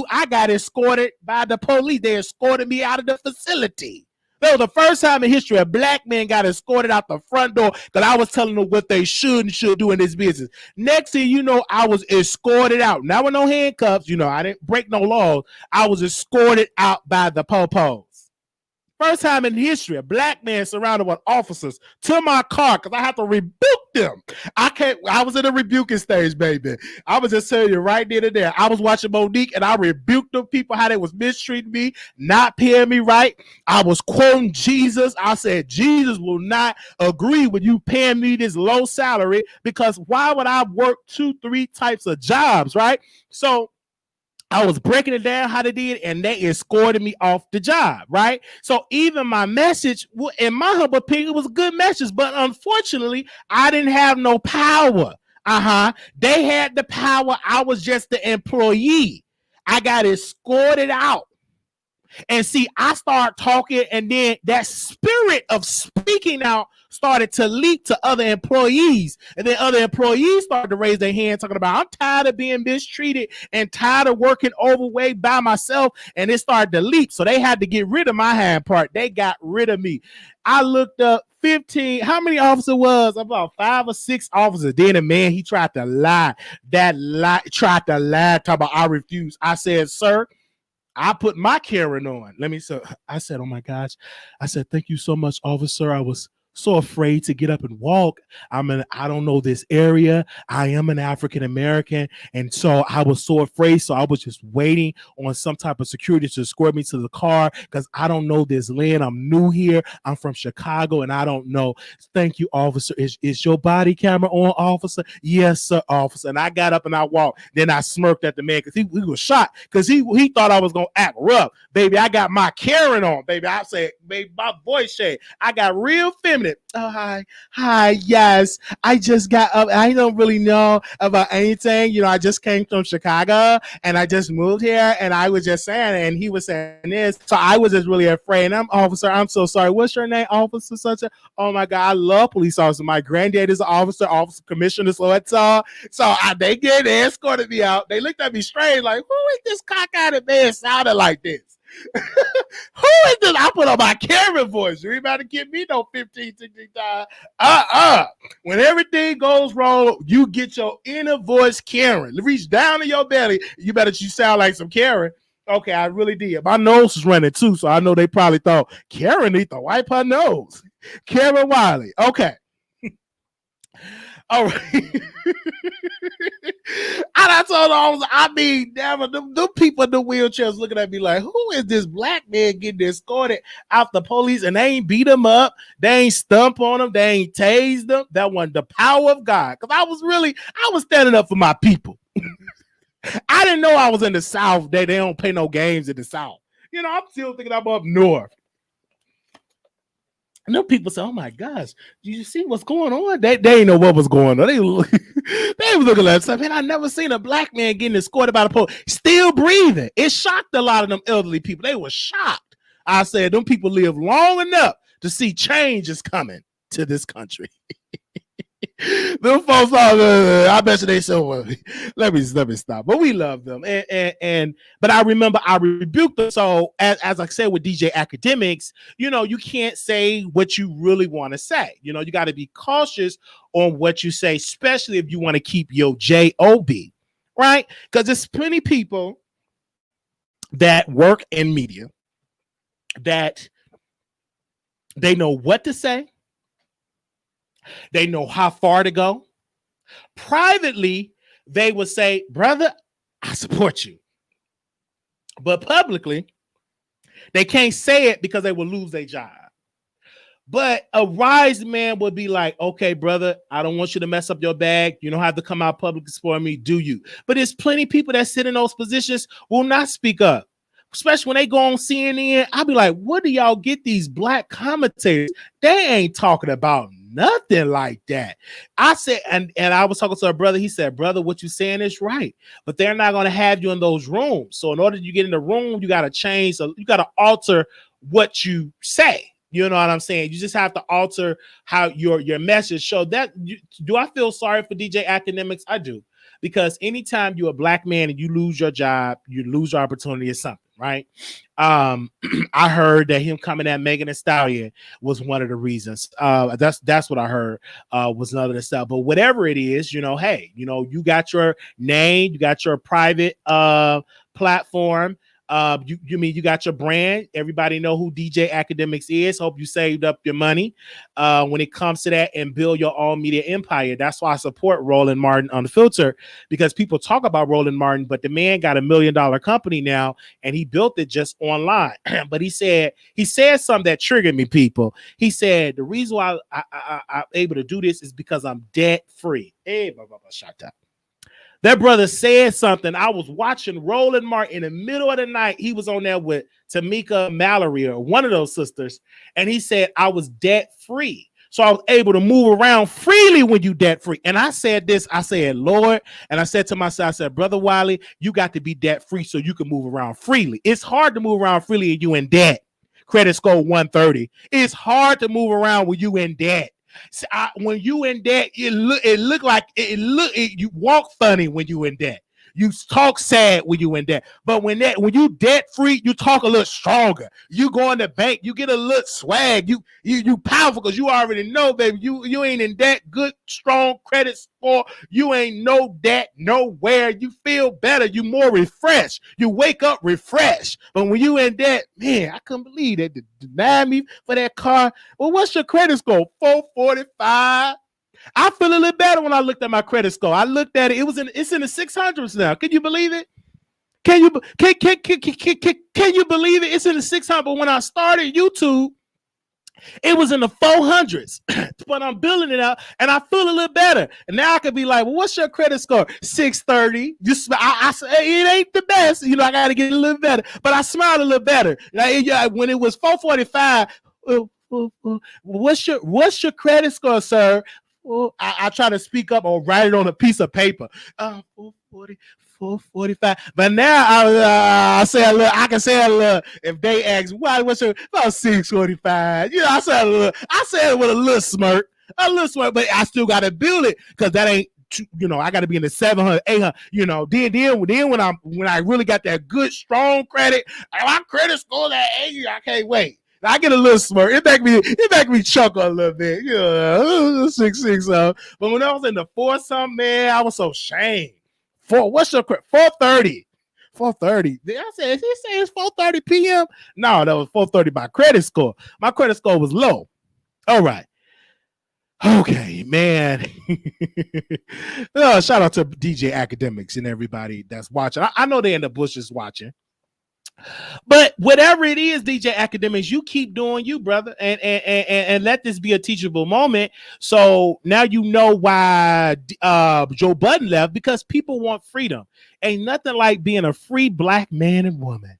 I got escorted by the police. They escorted me out of the facility. That was the first time in history a black man got escorted out the front door because I was telling them what they should and should do in this business. Next thing you know, I was escorted out. Now with no handcuffs, I didn't break no laws. I was escorted out by the popos. First time in history, a black man surrounded with officers to my car because I had to rebuke them. I was in a rebuking stage, baby. I was just telling you right there and there. I was watching Monique and I rebuked them people how they was mistreating me, not paying me right. I was quoting Jesus. I said, Jesus will not agree with you paying me this low salary because why would I work 2-3 types of jobs, right? So I was breaking it down how they did, and they escorted me off the job, right? So even my message, in my humble opinion, was a good message, but unfortunately, I didn't have no power. They had the power. I was just the employee. I got escorted out. And see, I started talking, and then that spirit of speaking out started to leak to other employees. And then other employees started to raise their hand talking about, I'm tired of being mistreated and tired of working overweight by myself. And it started to leak. So they had to get rid of my hand part. They got rid of me. I looked up 15. How many officers was? About 5 or 6 officers. Then a man, he tried to lie. Talk about I refused. I said, sir, I put my Karen on. I said, oh my gosh. I said, thank you so much, officer. I was so afraid to get up and walk. I don't know this area. I am an African American. And so I was so afraid. So I was just waiting on some type of security to escort me to the car because I don't know this land. I'm new here. I'm from Chicago and I don't know. Thank you, officer. Is your body camera on, officer? Yes, sir, officer. And I got up and I walked. Then I smirked at the man because he was shocked because he thought I was going to act rough. Baby, I got my Karen on, baby. I said, baby, my voice shade. I got real feminine. Oh, hi, yes. I just got up. I don't really know about anything. I just came from Chicago and I just moved here and I was just saying it, and he was saying this. So I was just really afraid. And officer, I'm so sorry. What's your name, officer? Oh my God, I love police officers. My granddad is an officer commissioner. So they escorted me out. They looked at me strange, like, who is this cockeyed man sounding like this? Who is this? I put on my Karen voice. You ain't about to give me no 15, 16 times. When everything goes wrong, you get your inner voice Karen. Reach down in your belly. You sound like some Karen. Okay, I really did. My nose was running too, so I know they probably thought Karen need to wipe her nose. Karen Wiley. Okay. All right. And I told them people in the wheelchairs looking at me like, who is this black man getting escorted out the police? And they ain't beat him up. They ain't stump on him. They ain't tased them. That wasn't the power of God. Because I was standing up for my people. I didn't know I was in the South. They don't play no games in the South. I'm still thinking I'm up north. And them people say, oh my gosh, do you see what's going on? They didn't know what was going on. They was looking at stuff. Man, I never seen a black man getting escorted by the police, still breathing. It shocked a lot of them elderly people. They were shocked. I said, them people live long enough to see change is coming to this country. Them folks are, I bet you they so well. Let me stop. But we love them. But I remember I rebuked them. So as I said with DJ Akademiks, you know, you can't say what you really want to say. You know, you got to be cautious on what you say, especially if you want to keep your job, right? Because there's plenty of people that work in media that they know what to say. They know how far to go. Privately, they would say, brother, I support you. But publicly, they can't say it because they will lose their job. But a wise man would be like, okay, brother, I don't want you to mess up your bag. You don't have to come out publicly for me, do you? But there's plenty of people that sit in those positions will not speak up. Especially when they go on CNN, I'll be like, what do y'all get these black commentators? They ain't talking about nothing like that. I said, and I was talking to a brother. He said, brother, what you saying is right, but they're not going to have you in those rooms. So in order to get in the room, you got to change. You got to alter what you say. You know what I'm saying? You just have to alter how your message. So that do I feel sorry for DJ Akademiks? I do, because anytime you're a black man and you lose your job, you lose your opportunity or something. Right. I heard that him coming at Megan Thee Stallion was one of the reasons. That's what I heard was none of the stuff. But whatever it is, you know, hey, you know, you got your name, you got your private platform. You got your brand. Everybody know who DJ Akademiks is. Hope you saved up your money when it comes to that and build your own media empire. That's why I support Roland Martin Unfiltered, because people talk about Roland Martin, but the man got $1 million company now and he built it just online. But he said something that triggered me, people. He said the reason why I'm able to do this is because I'm debt free. Hey, shut up. That brother said something. I was watching Roland Martin in the middle of the night. He was on there with Tamika Mallory or one of those sisters. And he said, I was debt free. So I was able to move around freely when you debt free. And I said this, I said, Lord, and I said to myself, I said, Brother Wiley, you got to be debt free so you can move around freely. It's hard to move around freely and you in debt. Credit score 130. It's hard to move around when you in debt. So when you in debt, you walk funny when you in debt. You talk sad when you in debt. But when you debt free, you talk a little stronger. You go in the bank, you get a little swag. You powerful because you already know, baby. You ain't in debt. Good, strong credit score. You ain't no debt nowhere. You feel better. You more refreshed. You wake up refreshed. But when you in debt, man, I couldn't believe that. Denied me for that car. Well, what's your credit score? 445. I feel a little better when I looked at my credit score. I looked at it. It's in the 600s now. Can you believe it? Can you believe it? It's in the 600. But when I started YouTube, it was in the 400s. But I'm building it out, and I feel a little better. And now I could be like, well, what's your credit score? 630. I it ain't the best. You know, I got to get a little better. But I smiled a little better. When it was 445, what's your credit score, sir? Well, I try to speak up or write it on a piece of paper. 440, 445. But now I say a little. I can say a little. If they ask, what's your about 645? You know, I say a little. I say it with a little smirk, but I still got to build it because that ain't. You know, I got to be in the 700, 800. You know, then when I really got that good strong credit, my credit score at 80. I can't wait. I get a little smirk. It make me chuckle a little bit. You know, 6 But when I was in the 4-something, man, I was so ashamed. What's your 430? 430. I said, he say it's 4:30 p.m. No, that was 4:30 by credit score. My credit score was low. All right. Okay, man. Shout out to DJ Akademiks and everybody that's watching. I know they're in the bushes watching. But whatever it is, DJ Akademiks, you keep doing you, brother, and let this be a teachable moment. So now you know why Joe Budden left, because people want freedom. Ain't nothing like being a free black man and woman.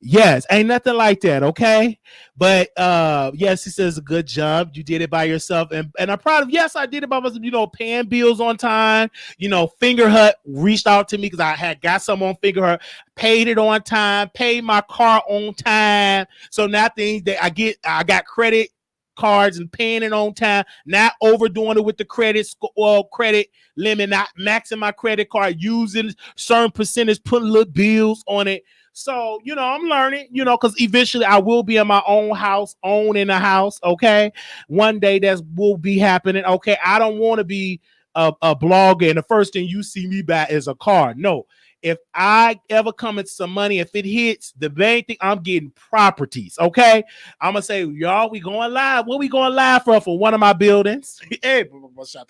Yes, ain't nothing like that, okay? But yes, he says a good job. You did it by yourself. And I'm proud of, yes, I did it by myself, you know, paying bills on time. You know, Finger Hut reached out to me because I had got some on Finger Hut, paid it on time, paid my car on time. So now things that I got credit cards and paying it on time, not overdoing it with the credit limit, not maxing my credit card, using certain percentage, putting little bills on it. So, I'm learning, because eventually I will be in my own house, owning a house. Okay. One day that will be happening. Okay. I don't want to be a blogger and the first thing you see me buy is a car. No. If I ever come into some money, if it hits, the main thing, I'm getting properties. Okay. I'm going to say, y'all, we going live. What we going live for one of my buildings? Hey,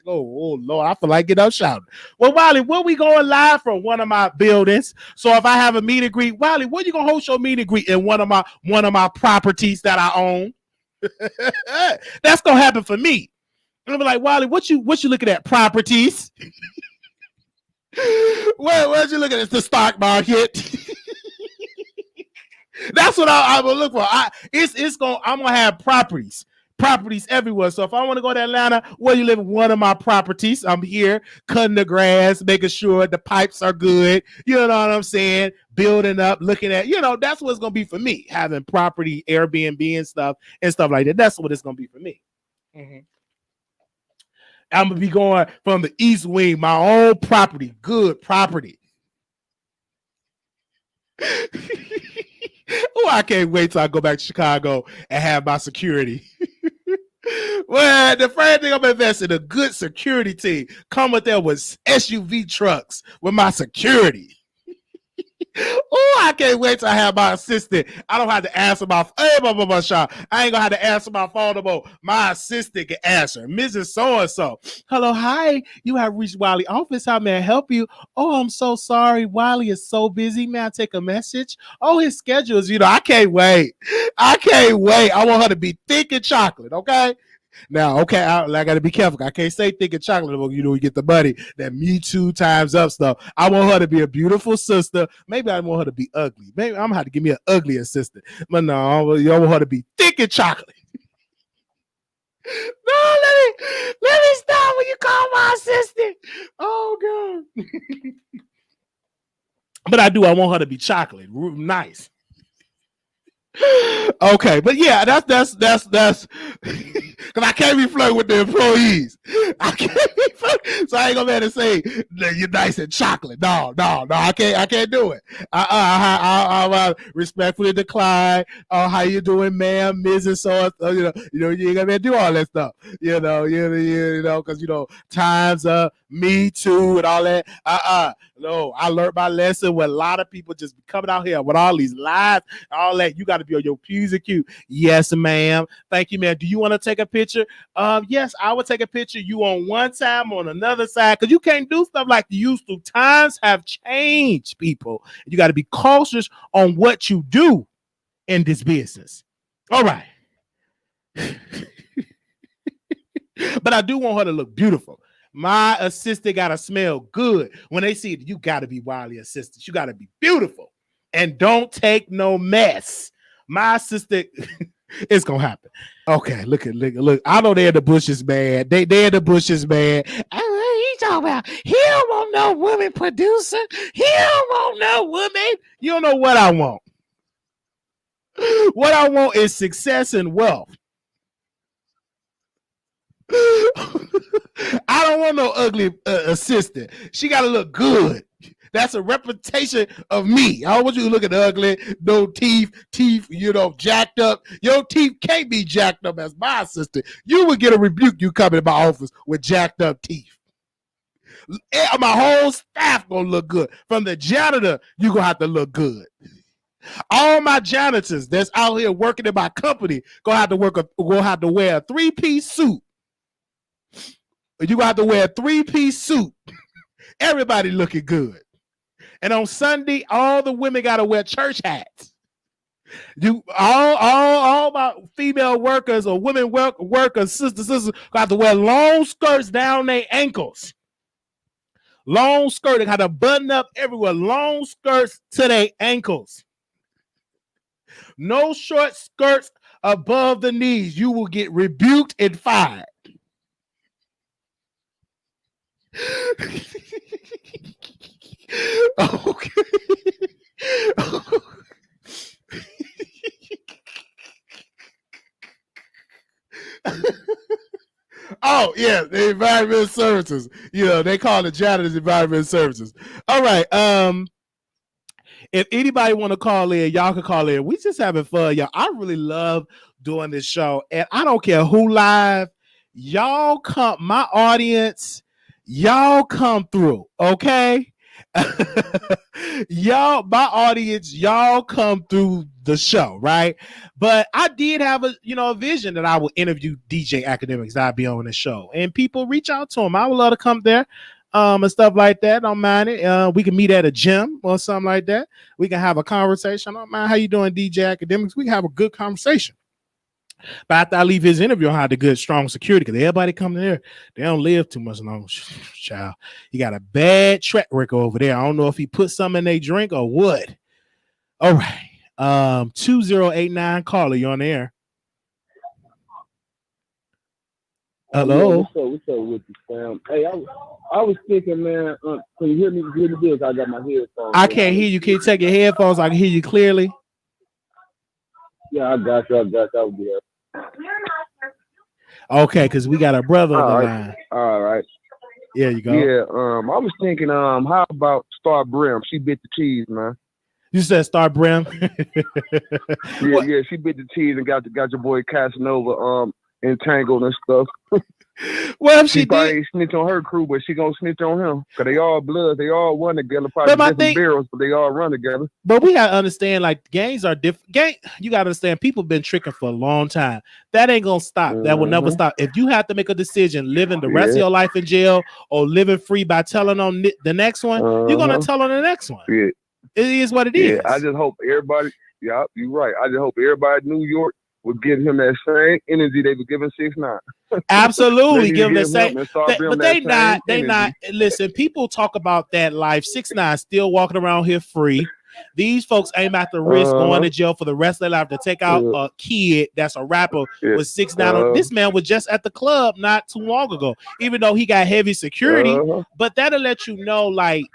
oh, Lord, I feel like getting up shouting. Well, Wiley, what we going live from one of my buildings? So if I have a meet and greet, Wiley, where you going to host your meet and greet in one of my properties that I own? That's going to happen for me. I'm be like, Wiley, what you looking at? Properties? What you looking at? The stock market. That's what I'm gonna look for. I'm gonna have properties everywhere. So if I want to go to Atlanta, where you live, one of my properties, I'm here cutting the grass, making sure the pipes are good. You know what I'm saying? Building up, looking at, that's what it's gonna be for me. Having property, Airbnb and stuff like that. That's what it's gonna be for me. Mm-hmm. I'm gonna be going from the East Wing, my own property, good property. Oh, I can't wait till I go back to Chicago and have my security. Well, the first thing I'm investing in a good security team. Come up there with SUV trucks with my security. Oh, I can't wait till I have my assistant. I don't have to answer my phone. I ain't gonna have to answer my phone no more. My assistant can answer. Mrs. So-and-so. Hello, hi. You have reached Wiley office. How may I help you? Oh, I'm so sorry. Wiley is so busy. May I take a message? Oh, his schedule is, I can't wait. I want her to be thick and chocolate, okay? Now, okay, I got to be careful. I can't say thick and chocolate. You get the money. That Me Too times up stuff. I want her to be a beautiful sister. Maybe I want her to be ugly. Maybe I'm going to have to give me an ugly assistant. But no, I want her to be thick and chocolate. No, let me stop when you call my assistant. Oh, God. But I want her to be chocolate. Nice. Okay, but yeah, that's because I can't be flirting with the employees. I can't be flirting, so I ain't gonna be able to say you're nice and chocolate. No, I can't do it. I'll respectfully decline. Oh, how you doing, ma'am, Mrs. So you ain't gonna be able to do all that stuff. Because times up, Me Too, and all that. No, I learned my lesson with a lot of people just coming out here with all these lies, all that. You got to be on your P's and Q's. Yes, ma'am. Thank you, ma'am. Do you want to take a picture? Yes, I would take a picture. You on one side, on another side, because you can't do stuff like you used to. Times have changed, people. You got to be cautious on what you do in this business. All right. But I do want her to look beautiful. My assistant got to smell good. When they see it, you got to be Wiley assistant. You got to be beautiful. And don't take no mess. My assistant, it's going to happen. Okay, look. I know they're in the bushes, man. They're in the bushes, man. He talking about, he don't want no woman producer. He don't want no woman. You don't know what I want. What I want is success and wealth. I don't want no ugly assistant. She got to look good. That's a reputation of me. I don't want you to look at ugly, no teeth, jacked up. Your teeth can't be jacked up as my assistant. You would get a rebuke. You come in my office with jacked up teeth. My whole staff gonna look good. From the janitor, you gonna have to look good. All my janitors that's out here working in my company gonna have to wear a 3-piece suit. You got to wear a 3-piece suit. Everybody looking good. And on Sunday, all the women got to wear church hats. All my female workers or women workers, sisters, got to wear long skirts down their ankles. Long skirt, they got to button up everywhere. Long skirts to their ankles. No short skirts above the knees. You will get rebuked and fired. Okay. yeah, the environmental services. You know, they call the janitors environmental services. All right. If anybody want to call in, y'all can call in. We just having fun, y'all. I really love doing this show, and I don't care who live. Y'all come, my audience. Y'all come through, okay? Y'all, my audience, y'all come through the show, right? But I did have a vision that I would interview DJ Akademiks. I'd be on the show, and people reach out to him. I would love to come there. And stuff like that. Don't mind it. We can meet at a gym or something like that. We can have a conversation. I don't mind how you doing, DJ Akademiks. We can have a good conversation. But after I leave his interview, I had the good, strong security because everybody come there. They don't live too much long, child. He got a bad track record over there. I don't know if he put something in their drink or what. All right. 2089 caller, you on the air. Hello. What's up with you, fam? Hey, I was thinking, man. Can you hear me? Hear me? I got my headphones. I can't hear you. Can you take your headphones? I can hear you clearly. Yeah, I got you. I'll be there. Okay, because we got a brother on the line. All right. There you go. Yeah. I was thinking, how about Star Brim? She bit the cheese, man. You said Star Brim. yeah. She bit the cheese and got your boy Casanova entangled and stuff. Well, if she probably did ain't snitch on her crew, but she gonna snitch on him. Cause they all blood, they all run together, probably different barrels, but they all run together. But we gotta understand, like, gangs are different. You gotta understand, people been tricking for a long time. That ain't gonna stop. That will never stop. If you have to make a decision, living the rest of your life in jail or living free by telling on the next one, you're gonna tell on the next one. Yeah. It is what it is. I just hope everybody. Yeah, you're right. I just hope everybody in New York would give him that same energy they were giving 6ix9ine. Absolutely, give him the same. But they not. Listen, people talk about that life. 6ix9ine still walking around here free. These folks ain't about to risk going to jail for the rest of their life to take out a kid that's a rapper with 6ix9ine. This man was just at the club not too long ago, even though he got heavy security. But that'll let you know, like,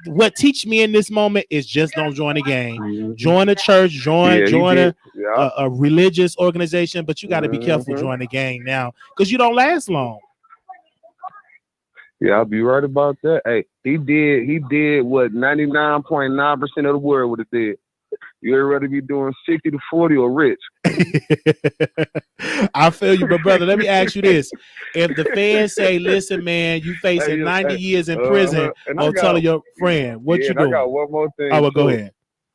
what teach me in this moment is just don't join a gang. Join a church, join a religious organization, but you got to be careful joining a gang now because you don't last long. Yeah, I'll be right about that. Hey, he did what 99.9% of the world would have did. You'd rather be doing 60 to 40 or rich. I feel you, but brother, let me ask you this. If the fans say, listen, man, you facing 90 years in prison or telling your friend, what you doing? I got one more thing. Oh, well, go ahead.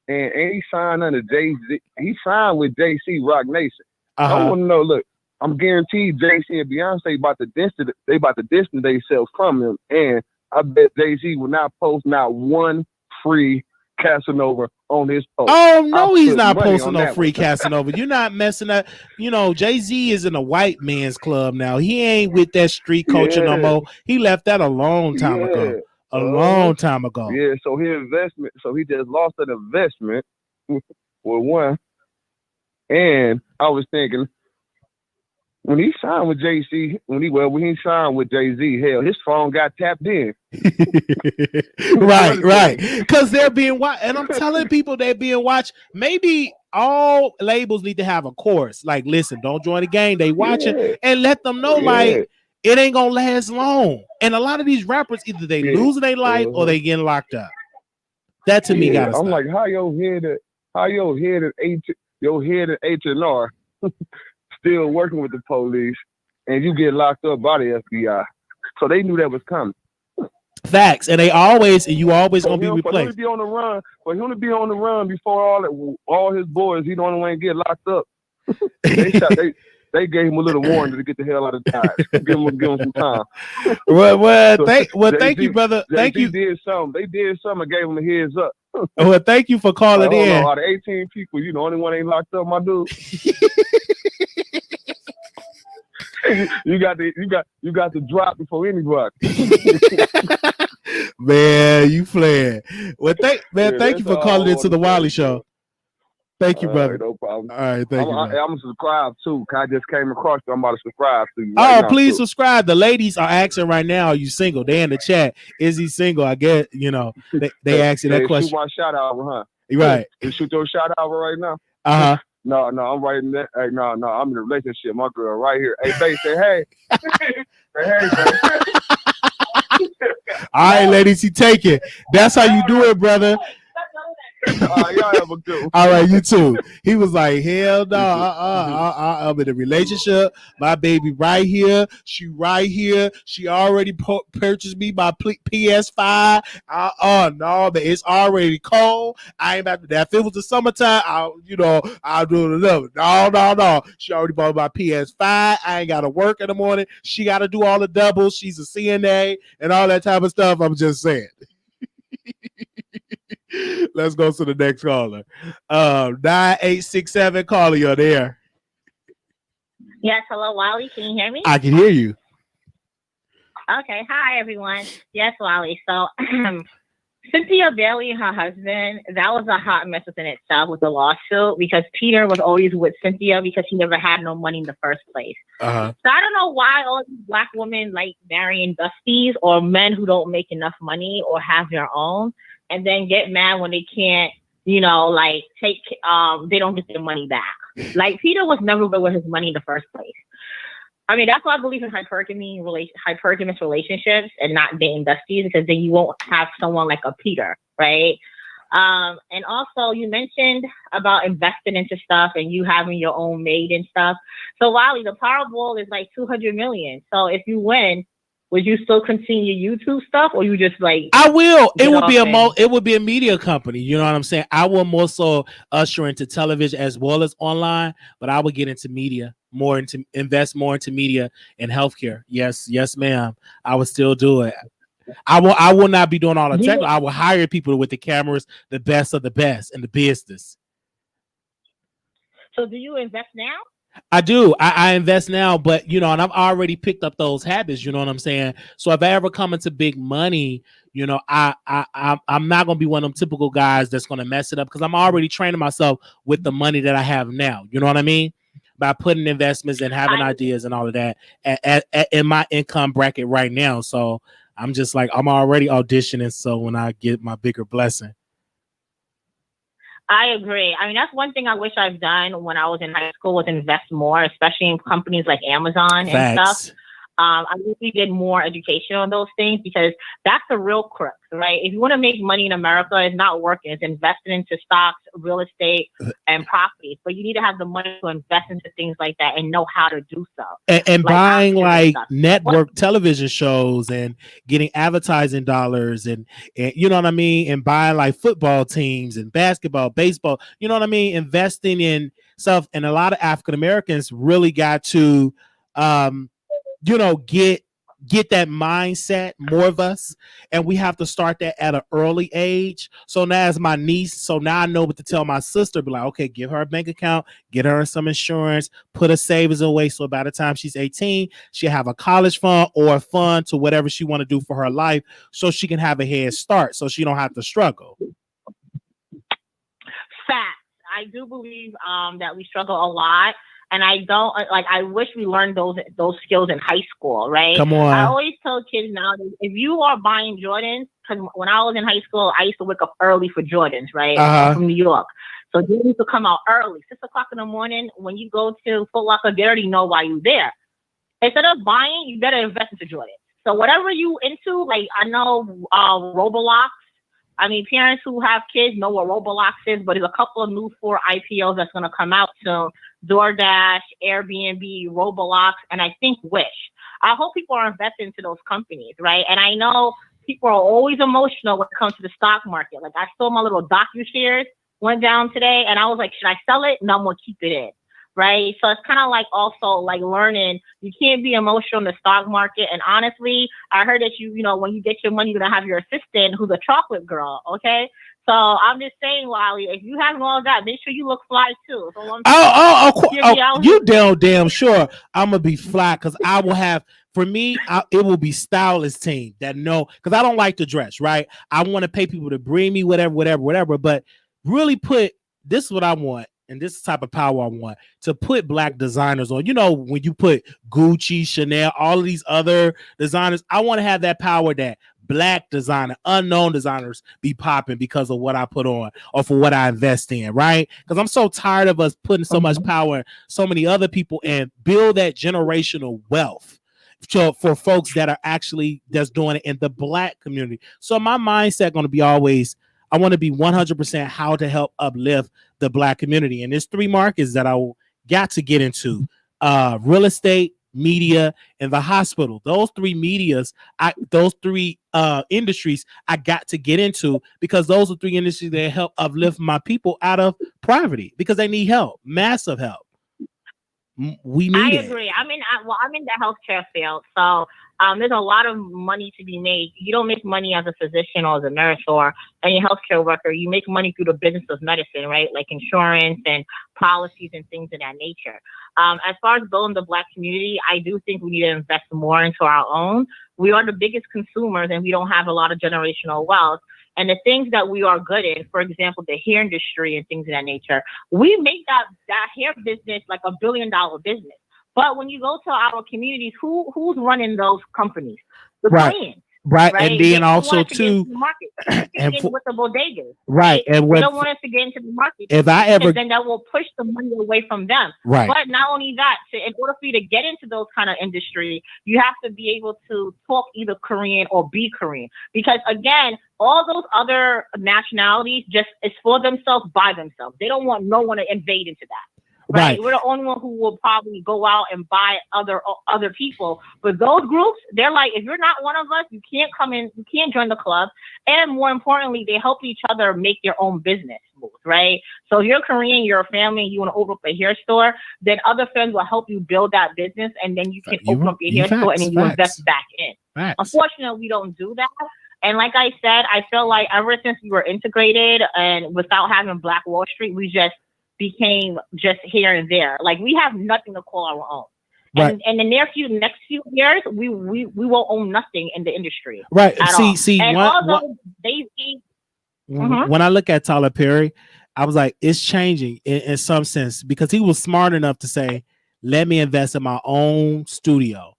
And he signed under Jay-Z. He signed with JC Rock Nation. I want to know, look, I'm guaranteed Jay-Z and Beyonce about to distance themselves from him. And I bet Jay-Z will not post not one free Casanova on his post. Oh no, he's not posting no free Casanova. You're not messing up. You know, Jay-Z is in a white man's club now. He ain't with that street culture no more. He left that a long time ago. A long time ago. Yeah, so his investment, so he just lost an investment with one. And I was thinking, when he signed with JC, when he signed with Jay-Z, hell, his phone got tapped in. right. Because they're being watched. And I'm telling people they're being watched. Maybe all labels need to have a course. Like, listen, don't join the gang. They watching and let them know, like, it ain't gonna last long. And a lot of these rappers, either they losing their life or they getting locked up. That to me gotta stop. I'm like, how your head at H&R still working with the police, and you get locked up by the FBI. So they knew that was coming. Facts, and you always gonna be replaced. For him to be on the run before all his boys, he the only one to get locked up. They gave him a little warning to get the hell out of Dodge. give him some time. Thank you, brother. Thank you. They did something and gave him a heads up. Well, thank you for calling in. Out of 18 people, you the only one ain't locked up, my dude. You got the drop before anybody. Man, you flaring. Well, thank you for calling into the Wiley Show. Thank you, brother. No problem. All right, thank you. I'm gonna subscribe too. I just came across you. I'm about to subscribe to you. Please subscribe. The ladies are asking right now, are you single? They in the chat. Is he single? I guess, they asking that question. Shoot my shout out, huh? Right. You shoot your shout out right now. No, I'm writing that. Hey, no, I'm in a relationship. My girl right here. Hey, babe, say hey. Hey, babe. All right, ladies, you take it. That's how you do it, brother. Y'all have a good one. All right, you too. He was like, hell no, I'm in a relationship. My baby right here. She right here. She already purchased me my PS5. No, but it's already cold. I ain't about to that. If it was the summertime, I'll do it another. No. She already bought my PS5. I ain't got to work in the morning. She got to do all the doubles. She's a CNA and all that type of stuff. I'm just saying. Let's go to the next caller. 9867 caller, you're there. Yes, hello, Wiley. Can you hear me? I can hear you. Okay, hi everyone. Yes, Wiley. So Cynthia Bailey and her husband, that was a hot mess within itself with the lawsuit because Peter was always with Cynthia because he never had no money in the first place. Uh-huh. So I don't know why all these black women like marrying dusties or men who don't make enough money or have their own and then get mad when they can't, they don't get their money back. Like Peter was never good with his money in the first place. I mean, that's why I believe in hypergamous relationships and not dating dusties because then you won't have someone like a Peter, right? And also you mentioned about investing into stuff and you having your own maid and stuff. So Wiley, the Powerball is like 200 million. So if you win, would you still continue YouTube stuff or you just like? I will. It would be a media company. You know what I'm saying? I will more so usher into television as well as online, but I would get into media invest more into media and healthcare. Yes, ma'am. I would still do it. I will not be doing all the technical. I will hire people with the cameras, the best of the best in the business. So do you invest now? I do. I invest now, but and I've already picked up those habits. You know what I'm saying? So if I ever come into big money, I'm not gonna be one of them typical guys that's gonna mess it up because I'm already training myself with the money that I have now. You know what I mean? By putting investments and having ideas and all of that in my income bracket right now. So I'm just like I'm already auditioning. So when I get my bigger blessing. I agree. I mean, that's one thing I wish I've done when I was in high school was invest more, especially in companies like Amazon and stuff. I wish we did more education on those things because that's the real crux, right? If you want to make money in America, it's not working. It's investing into stocks, real estate, and properties. But you need to have the money to invest into things like that and know how to do so. And buying like network television shows and getting advertising dollars and you know what I mean? And buying like football teams and basketball, baseball, you know what I mean? Investing in stuff. And a lot of African Americans really got to get that mindset, more of us, and we have to start that at an early age. So now as my niece, so now I know what to tell my sister, be like, okay, give her a bank account, get her some insurance, put her savings away. So by the time she's 18, she'll have a college fund or a fund to whatever she want to do for her life so she can have a head start so she don't have to struggle. Facts. I do believe that we struggle a lot. And I wish we learned those skills in high school, right? Come on. I always tell kids nowadays, if you are buying Jordans, because when I was in high school, I used to wake up early for Jordans, right? I'm from New York. So they used to come out early, 6 o'clock in the morning. When you go to Foot Locker, they already know why you're there. Instead of buying, you better invest into Jordans. So whatever you into, like I know Roblox. I mean, parents who have kids know what Roblox is, but there's a couple of new 4 IPOs that's going to come out soon. DoorDash, Airbnb, Roblox, and I think Wish. I hope people are investing into those companies, right? And I know people are always emotional when it comes to the stock market. Like I saw my little DocuShares went down today, and I was like, should I sell it? No, I'm going to keep it in. Right. So it's kind of like also like learning you can't be emotional in the stock market. And honestly, I heard that when you get your money, you're going to have your assistant who's a chocolate girl. OK, so I'm just saying, Wiley, if you have all that, make sure you look fly, too. So you damn sure I'm going to be fly because I will have. For me, it will be stylist team that know because I don't like to dress. Right. I want to pay people to bring me whatever. But really this is what I want. And this is the type of power I want to put black designers on. When you put Gucci, Chanel, all of these other designers, I want to have that power that black designer, unknown designers be popping because of what I put on or for what I invest in, right? Because I'm so tired of us putting so much power in so many other people and build that generational wealth for folks that are actually that's doing it in the black community. So my mindset going to be always, I want to be 100% how to help uplift the black community. And there's 3 markets that I got to get into: real estate, media, and the hospital. Those 3 industries I got to get into because those are 3 industries that help uplift my people out of poverty because they need help, massive help. We need it. I agree. I'm in the healthcare field, so there's a lot of money to be made. You don't make money as a physician or as a nurse or any healthcare worker. You make money through the business of medicine, right? Like insurance and policies and things of that nature. As far as building the black community, I do think we need to invest more into our own. We are the biggest consumers and we don't have a lot of generational wealth. And the things that we are good in, for example, the hair industry and things of that nature, we make that hair business like $1 billion business. But when you go to our communities, who's running those companies? The Koreans. Right, and then also too, and with the bodegas, right, and they don't want us to get into the market. If I ever, then that will push the money away from them. Right. But not only that, in order for you to get into those kind of industry, you have to be able to talk either Korean or be Korean, because again, all those other nationalities just is for themselves by themselves. They don't want no one to invade into that. Right. We're the only one who will probably go out and buy other people. But those groups, they're like, if you're not one of us, you can't come in, you can't join the club. And more importantly, they help each other make their own business moves, right? So if you're Korean, you're a family, you want to open up a hair store, then other friends will help you build that business, and then you can open up your hair store and then you invest back in. Unfortunately, we don't do that. And like I said, I feel like ever since we were integrated and without having Black Wall Street, we just became just here and there. Like we have nothing to call our own. And in the next few years, we will own nothing in the industry. Right. See, and when I look at Tyler Perry, I was like, it's changing in some sense because he was smart enough to say, let me invest in my own studio.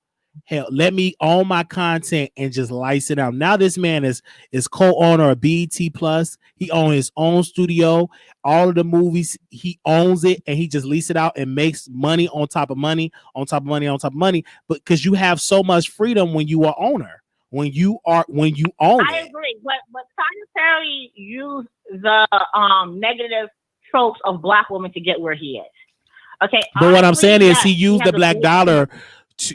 Hell, let me own my content and just lice it out. Now this man is co-owner of BET Plus. He owns his own studio. All of the movies, he owns it, and he just leases it out and makes money on top of money, on top of money, on top of money. But because you have so much freedom when you are owner, when you own I agree, but Tyler Perry used the negative tropes of Black women to get where he is. Okay, but what I'm saying is he used the Black dollar.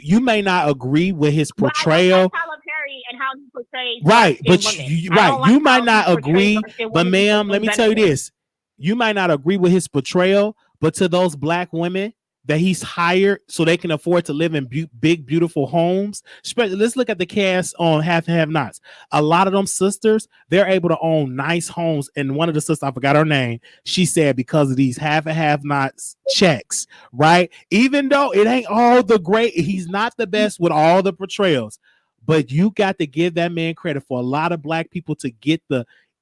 You may not agree with his portrayal. I like Tyler Perry and how he portrays but you might not agree. But ma'am, let me tell you this: you might not agree with his portrayal, but to those Black women that he's hired so they can afford to live in big, beautiful homes. Let's look at the cast on Half and Have Nots. A lot of them sisters, they're able to own nice homes. And one of the sisters, I forgot her name, she said because of these Half and Have Nots checks, right? Even though it ain't all the great, he's not the best with all the portrayals, but you got to give that man credit for a lot of Black people to get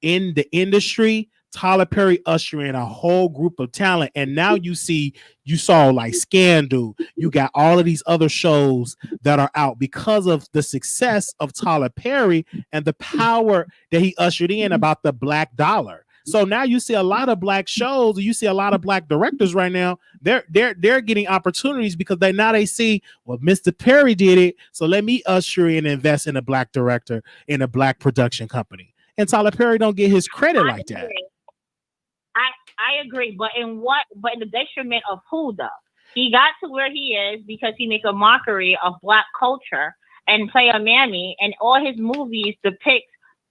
in the industry. Tyler Perry usher in a whole group of talent, and now you saw like Scandal. You got all of these other shows that are out because of the success of Tyler Perry and the power that he ushered in about the Black dollar. So now you see a lot of Black shows, you see a lot of Black directors right now. They're getting opportunities because they see, well, Mr. Perry did it, so let me usher in and invest in a Black director in a Black production company. And Tyler Perry don't get his credit like that. I agree, but in the detriment of who though? He got to where he is because he make a mockery of Black culture and play a mammy, and all his movies depict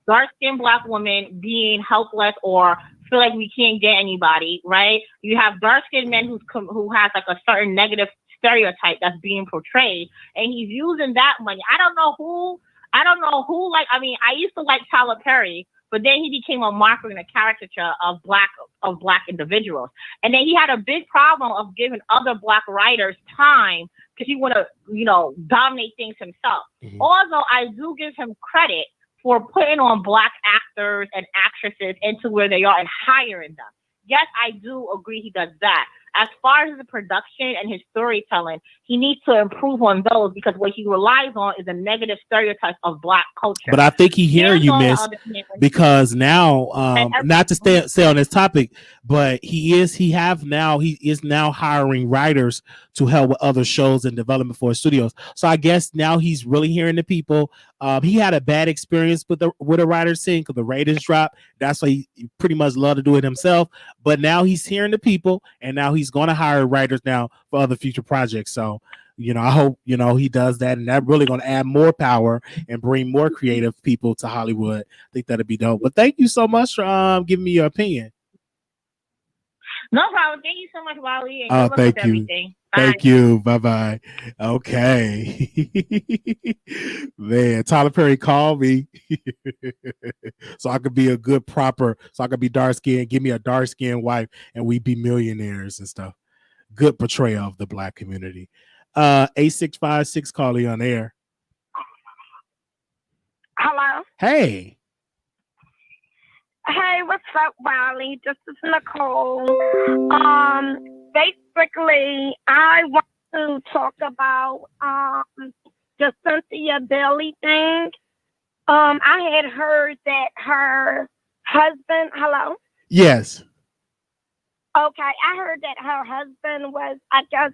dark-skinned Black women being helpless or feel like we can't get anybody, right? You have dark-skinned men who has like a certain negative stereotype that's being portrayed, and he's using that money. I don't know who. I used to like Tyler Perry, but then he became a mockery and a caricature of Black individuals. And then he had a big problem of giving other Black writers time because he want to, dominate things himself. Mm-hmm. Although I do give him credit for putting on Black actors and actresses into where they are and hiring them. Yes, I do agree he does that. as far as the production and his storytelling, he needs to improve on those because what he relies on is a negative stereotype of Black culture. But I think he hear you, Miss, because now, not to stay on this topic, but he is now hiring writers to help with other shows and development for his studios. So I guess now he's really hearing the people. He had a bad experience with a writer's thing because the ratings dropped. That's why he pretty much loved to do it himself. But now he's hearing the people, and now he's going to hire writers now for other future projects. So, I hope, he does that, and that really going to add more power and bring more creative people to Hollywood. I think that'd be dope. But thank you so much for giving me your opinion. No problem. Thank you so much, Wiley. And thank you. Everything. Thank you. Bye-bye. Okay. Man, Tyler Perry called me so I could be so I could be dark-skinned, give me a dark-skinned wife, and we be millionaires and stuff. Good portrayal of the Black community. 8656 calling on air. Hello. Hey. Hey, what's up, Wiley? This is Nicole. Basically, I want to talk about the Cynthia Bailey thing. I had heard that her husband. Hello. Yes. Okay, I heard that her husband was, I guess,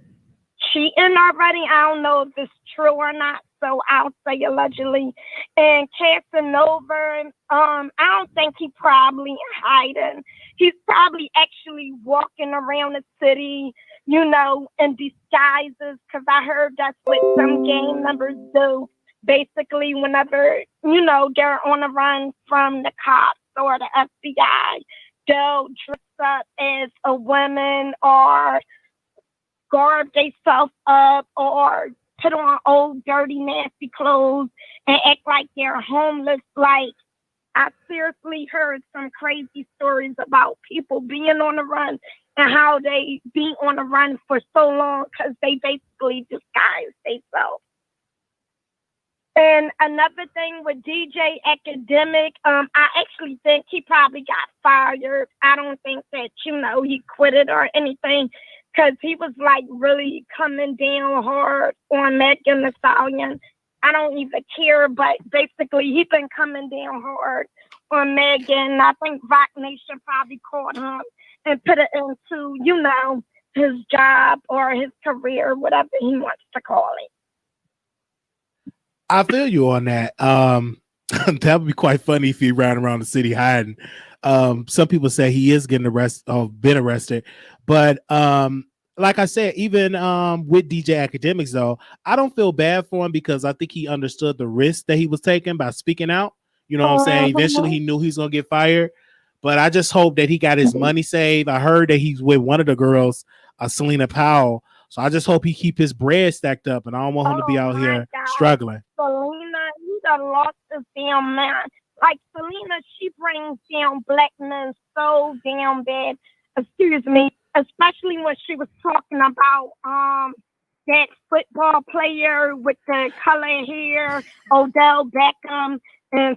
cheating already. I don't know if it's true or not, so I'll say allegedly. And Casanova, I don't think he probably hiding. He's probably actually walking around the city, in disguises, because I heard that's what some gang members do. Basically, whenever, they're on a run from the cops or the FBI, they'll dress up as a woman or garb themselves up or put on old, dirty, nasty clothes and act like they're homeless. Like, I seriously heard some crazy stories about people being on the run and how they be on the run for so long because they basically disguise themselves. And another thing with DJ Akademiks, I actually think he probably got fired. I don't think that, he quitted or anything, because he was like really coming down hard on Megan Thee Stallion. I don't even care, but basically he's been coming down hard on Megan. I think Rock Nation probably called him and put it into, his job or his career, whatever he wants to call it. I feel you on that. That would be quite funny if he ran around the city hiding. Some people say he is getting been arrested, but like I said, even with DJ Akademiks, though, I don't feel bad for him because I think he understood the risk that he was taking by speaking out. You know what I'm saying? Eventually, he knew he was gonna get fired, but I just hope that he got his money saved. I heard that he's with one of the girls, Selena Powell. So I just hope he keep his bread stacked up, and I don't want him to be out here struggling. Selena, he done lost his damn mind. Like, Selena, she brings down black men so damn bad. Excuse me. Especially when she was talking about that football player with the color hair, Odell Beckham, and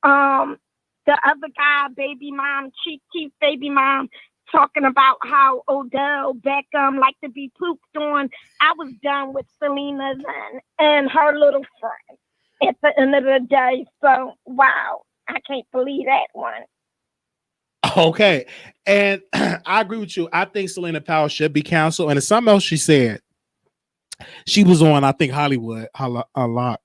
the other guy, baby mom, Chief Keef baby mom, talking about how Odell Beckham liked to be pooped on. I was done with Selena then and her little friend at the end of the day. So, wow, I can't believe that one. Okay. And I agree with you. I think Selena Powell should be canceled. And there's something else she said. She was on, I think, Hollywood a lot.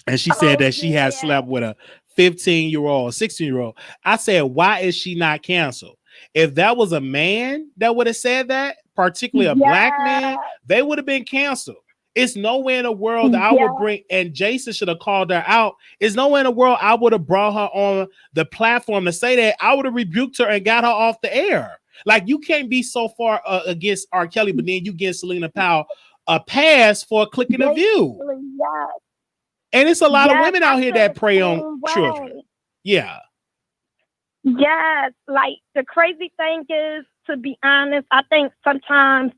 And she said that she had slept with a 15-year-old, 16-year-old. I said, why is she not canceled? If that was a man that would have said that, particularly a black man, they would have been canceled. It's nowhere in the world that I would bring, and Jason should have called her out. It's nowhere in the world I would have brought her on the platform to say that. I would have rebuked her and got her off the air. Like, you can't be so far against R. Kelly, but then you give Selena Powell a pass for clicking a view. And it's a lot of women out here that prey on children. Yeah. Yes. Like, the crazy thing is, to be honest, I think sometimes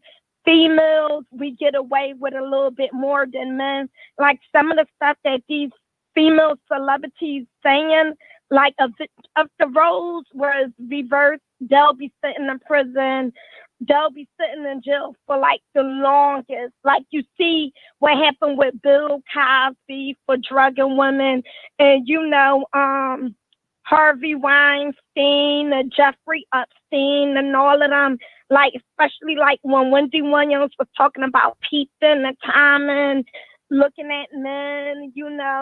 females, we get away with a little bit more than men. Like, some of the stuff that these female celebrities saying, like if the roles was reversed, they'll be sitting in prison. They'll be sitting in jail for like the longest. Like you see what happened with Bill Cosby for drugging women, and Harvey Weinstein and Jeffrey Epstein and all of them. Like especially like when Wendy Williams was talking about peeping and timing, looking at men,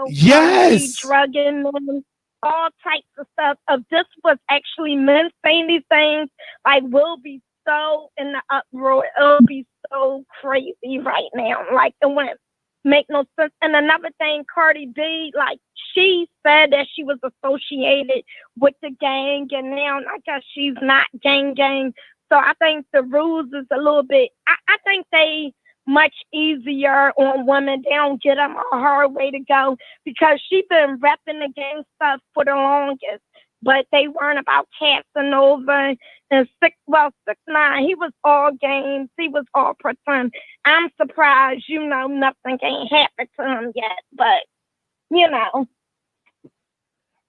Yes, drugging men, all types of stuff. If this was actually men saying these things, like we'll be so in the uproar. It'll be so crazy right now. Like it wouldn't make no sense. And another thing, Cardi B, like she said that she was associated with the gang, and now I guess she's not gang. So I think the rules is a little bit. I think they much easier on women. They don't get them a hard way to go because she been repping the gang stuff for the longest. But they weren't about Casanova and 6ix9ine. He was all games. He was all pretend. I'm surprised, nothing ain't happened to him yet. But,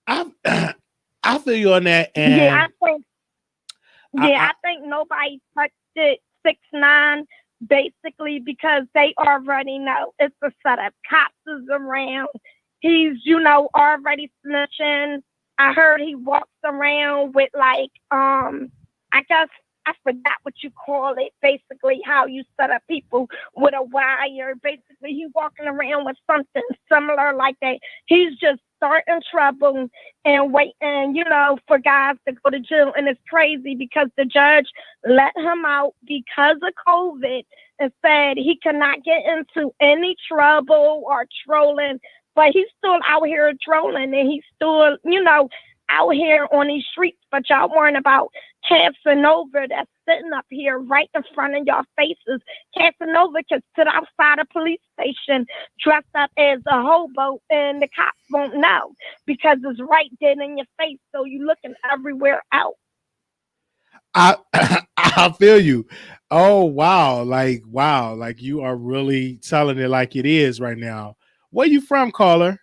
I feel you on that. And I think nobody touched it, 6ix9ine, basically because they already know it's a setup. Cops is around. He's, already snitching. I heard he walks around with like, I guess I forgot what you call it. Basically, how you set up people with a wire. Basically, he's walking around with something similar like that. He's just starting trouble and waiting, for guys to go to jail. And it's crazy because the judge let him out because of COVID and said he cannot get into any trouble or trolling. But he's still out here trolling, and he's still, out here on these streets. But y'all worrying about Casanova that's sitting up here right in front of y'all faces. Casanova can sit outside a police station dressed up as a hobo, and the cops won't know because it's right dead in your face. So you looking everywhere else. I feel you. Oh, wow. Like you are really telling it like it is right now. Where you from, caller?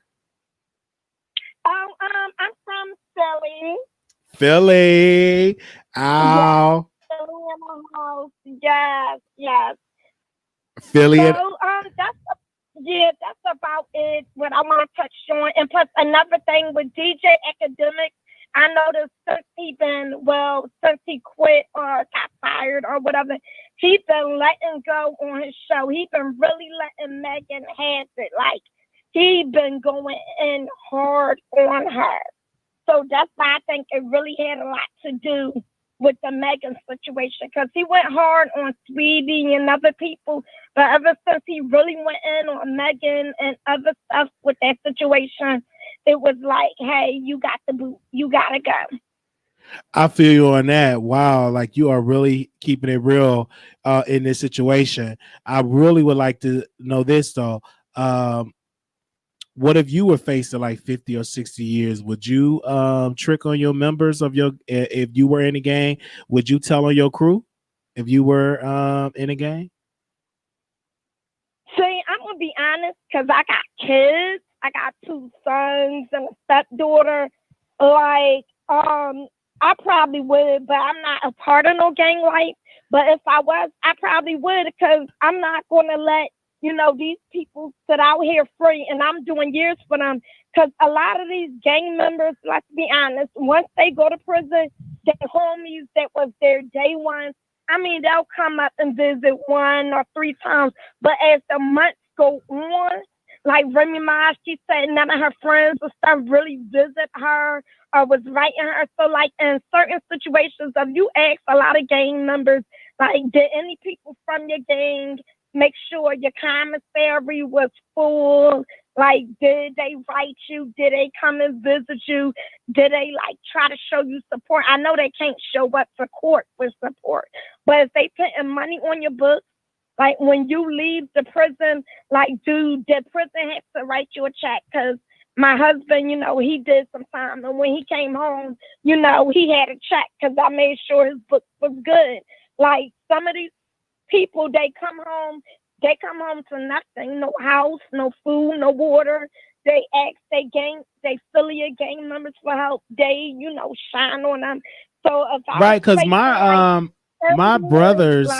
I'm from Philly. Philly. Ow. Yes. Philly. So that's about it. What I want to touch on, and plus another thing with DJ Akademiks, I noticed since he quit or got fired or whatever, he's been letting go on his show. He's been really letting Megan have it. Like he been going in hard on her. So that's why I think it really had a lot to do with the Megan situation, because he went hard on Sweetie and other people, but ever since he really went in on Megan and other stuff with that situation, it was like, hey, you got the boot, you gotta go. I feel you on that. Wow, like you are really keeping it real in this situation. I really would like to know this though. What if you were facing like 50 or 60 years? Would you trick on your members of if you were in a gang? Would you tell on your crew if you were in a gang? See, I'm gonna be honest, because I got kids. I got 2 sons and a stepdaughter. Like, I probably would, but I'm not a part of no gang life. But if I was, I probably would, because I'm not gonna let these people sit out here free, and I'm doing years for them. Because a lot of these gang members, let's be honest, once they go to prison, their homies that was their day ones, I mean, they'll come up and visit 1 or 3 times. But as the months go on, like Remy Ma, she said none of her friends or stuff really visit her or was writing her. So, like, in certain situations, if you ask a lot of gang members, like, did any people from your gang make sure your commissary was full? Like, did they write you? Did they come and visit you? Did they, like, try to show you support? I know they can't show up to court with support, but if they putting money on your books, like, when you leave the prison, like, dude, the prison has to write you a check, because my husband, he did some time, and when he came home, he had a check, because I made sure his book was good. Like, some of these people, they come home to nothing, no house, no food, no water. They ask they affiliate gang members for help. They, shine on them. So if right, because my brothers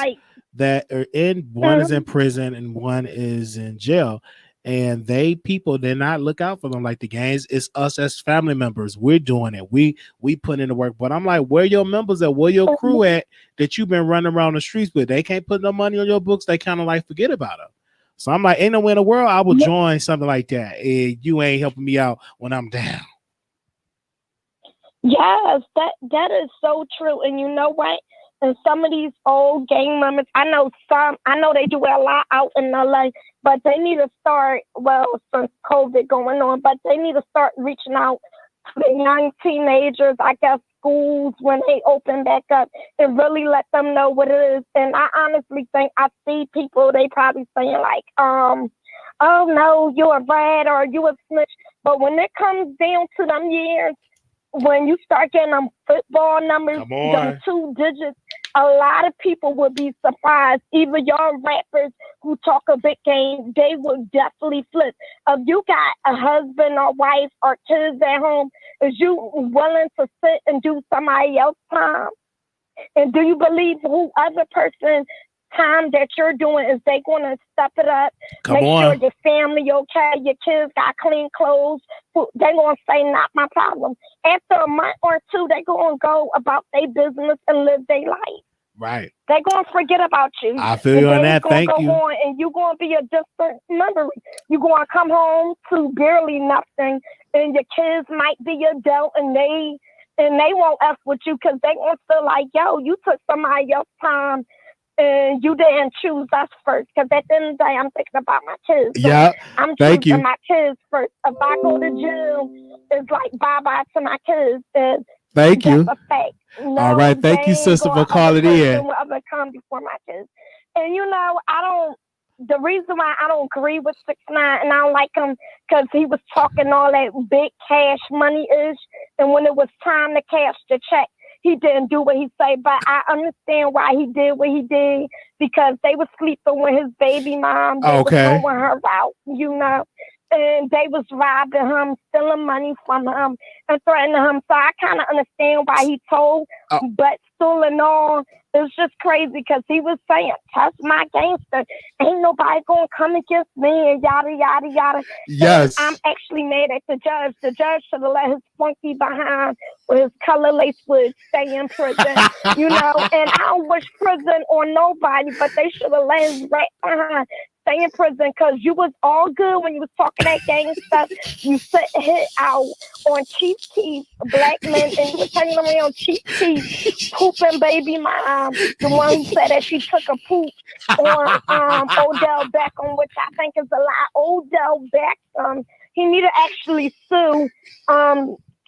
that are one is in prison and one is in jail, and they're not look out for them like the gangs. It's us as family members. We're doing it. We put in the work. But I'm like, where your members at? Where your crew at that you've been running around the streets with? They can't put no money on your books. They kind of like forget about them. So I'm like, ain't no way in the world I will join something like that. And you ain't helping me out when I'm down. Yes, that is so true. And you know what? And some of these old gang members, I know they do it a lot out in LA, but they need to start, since COVID going on, but they need to start reaching out to the young teenagers, I guess schools when they open back up, and really let them know what it is. And I honestly think I see people, they probably saying like, oh no, you're a rat or you a snitch. But when it comes down to them years, when you start getting them football numbers, them 2 digits, a lot of people would be surprised. Even y'all rappers who talk a big game, they would definitely flip. If you got a husband or wife or kids at home, is you willing to sit and do somebody else's time? And do you believe who other person time that you're doing is they going to step it up, make sure your family okay, your kids got clean clothes, they going to say not my problem. After a month or two, they going to go about their business and live their life. Right. They going to forget about you. I feel you on that. Thank you. And you're going to be a distant memory. You're going to come home to barely nothing, and your kids might be adult, and they won't F with you because they going to feel like, yo, you took somebody else's time and you didn't choose us first. Because at the end of the day, I'm thinking about my kids. So yeah. I'm choosing my kids first. If I go to jail, it's like bye-bye to my kids. And thank you. That's a fact. No, all right. Thank you, sister, for calling in. Come before my kids. And the reason why I don't agree with 6ix9ine and I don't like him because he was talking all that big cash money-ish. And when it was time to cash the check, he didn't do what he said, but I understand why he did what he did because they were sleeping with his baby mom. They was going her out, and they was robbing him, stealing money from him, and threatening him. So I kind of understand why he told, but still and all, it's just crazy because he was saying, touch my gangster. Ain't nobody going to come against me and yada, yada, yada. Yes. And I'm actually mad at the judge. The judge should have let his funky behind with his color lace wig stay in prison, And I don't wish prison on nobody, but they should have let his rat behind stay in prison because you was all good when you was talking that gang stuff. You hit out on Chief Keef, black men, and you was hanging around Chief Keef, pooping baby mom, the one who said that she took a poop on Odell Beckham, which I think is a lie. Odell Beckham, he need to actually sue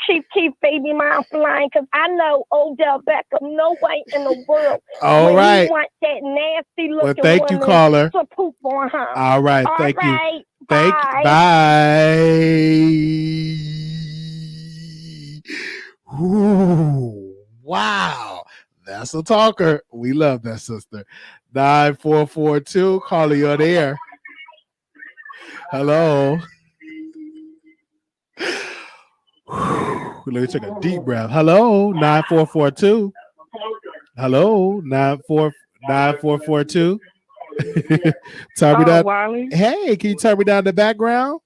Chief Keef baby mom for lying because I know Odell Beckham, no way in the world. All right. You want that nasty looking well, thank you, caller. To poop on her. All right. Thank you. Bye. Bye. Ooh, wow. That's a talker. We love that, sister. 9442, caller, you're on air. Hello. Let me take a deep breath. Hello, 9442. Hello, 9442. Turn me down. Wiley. Hey, can you turn me down the background?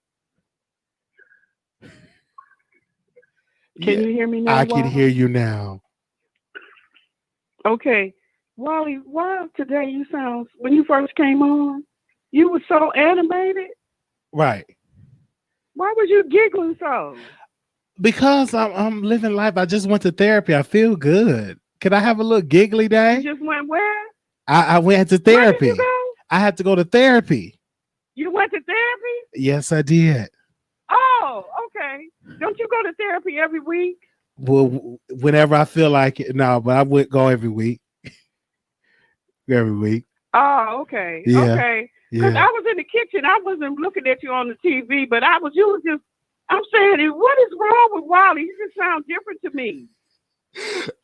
Can you hear me now? I can hear you now. Okay. Wally, why today you sound, when you first came on, you were so animated. Right. Why was you giggling so? Because I'm living life. I just went to therapy. I feel good. Can I have a little giggly day? You just went where? I went to therapy. Where did you go? I had to go to therapy. You went to therapy? Yes, I did. Oh, okay. Don't you go to therapy every week? Well, whenever I feel like it. No, but I would go every week. Every week. Oh, okay. Yeah. Okay. Because I was in the kitchen. I wasn't looking at you on the TV, but I'm saying, what is wrong with Wiley? You just sound different to me.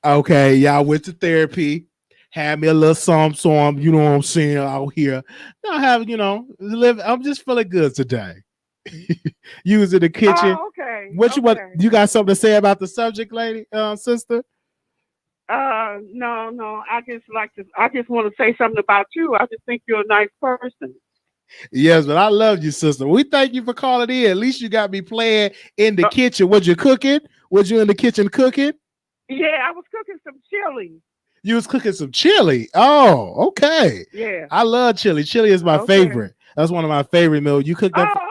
Okay, y'all went to therapy, had me a little song, you know what I'm saying, out here. Now I'm just feeling good today. You was in the kitchen. Oh, okay. What you want? You got something to say about the subject, lady, sister? No. I just want to say something about you. I just think you're a nice person. Yes, but I love you, sister. We thank you for calling in. At least you got me playing in the kitchen. Was you cooking? Was you in the kitchen cooking? Yeah, I was cooking some chili. You was cooking some chili. Oh, okay. Yeah. I love chili. Chili is my favorite. That's one of my favorite meals. You cooked that. Okay.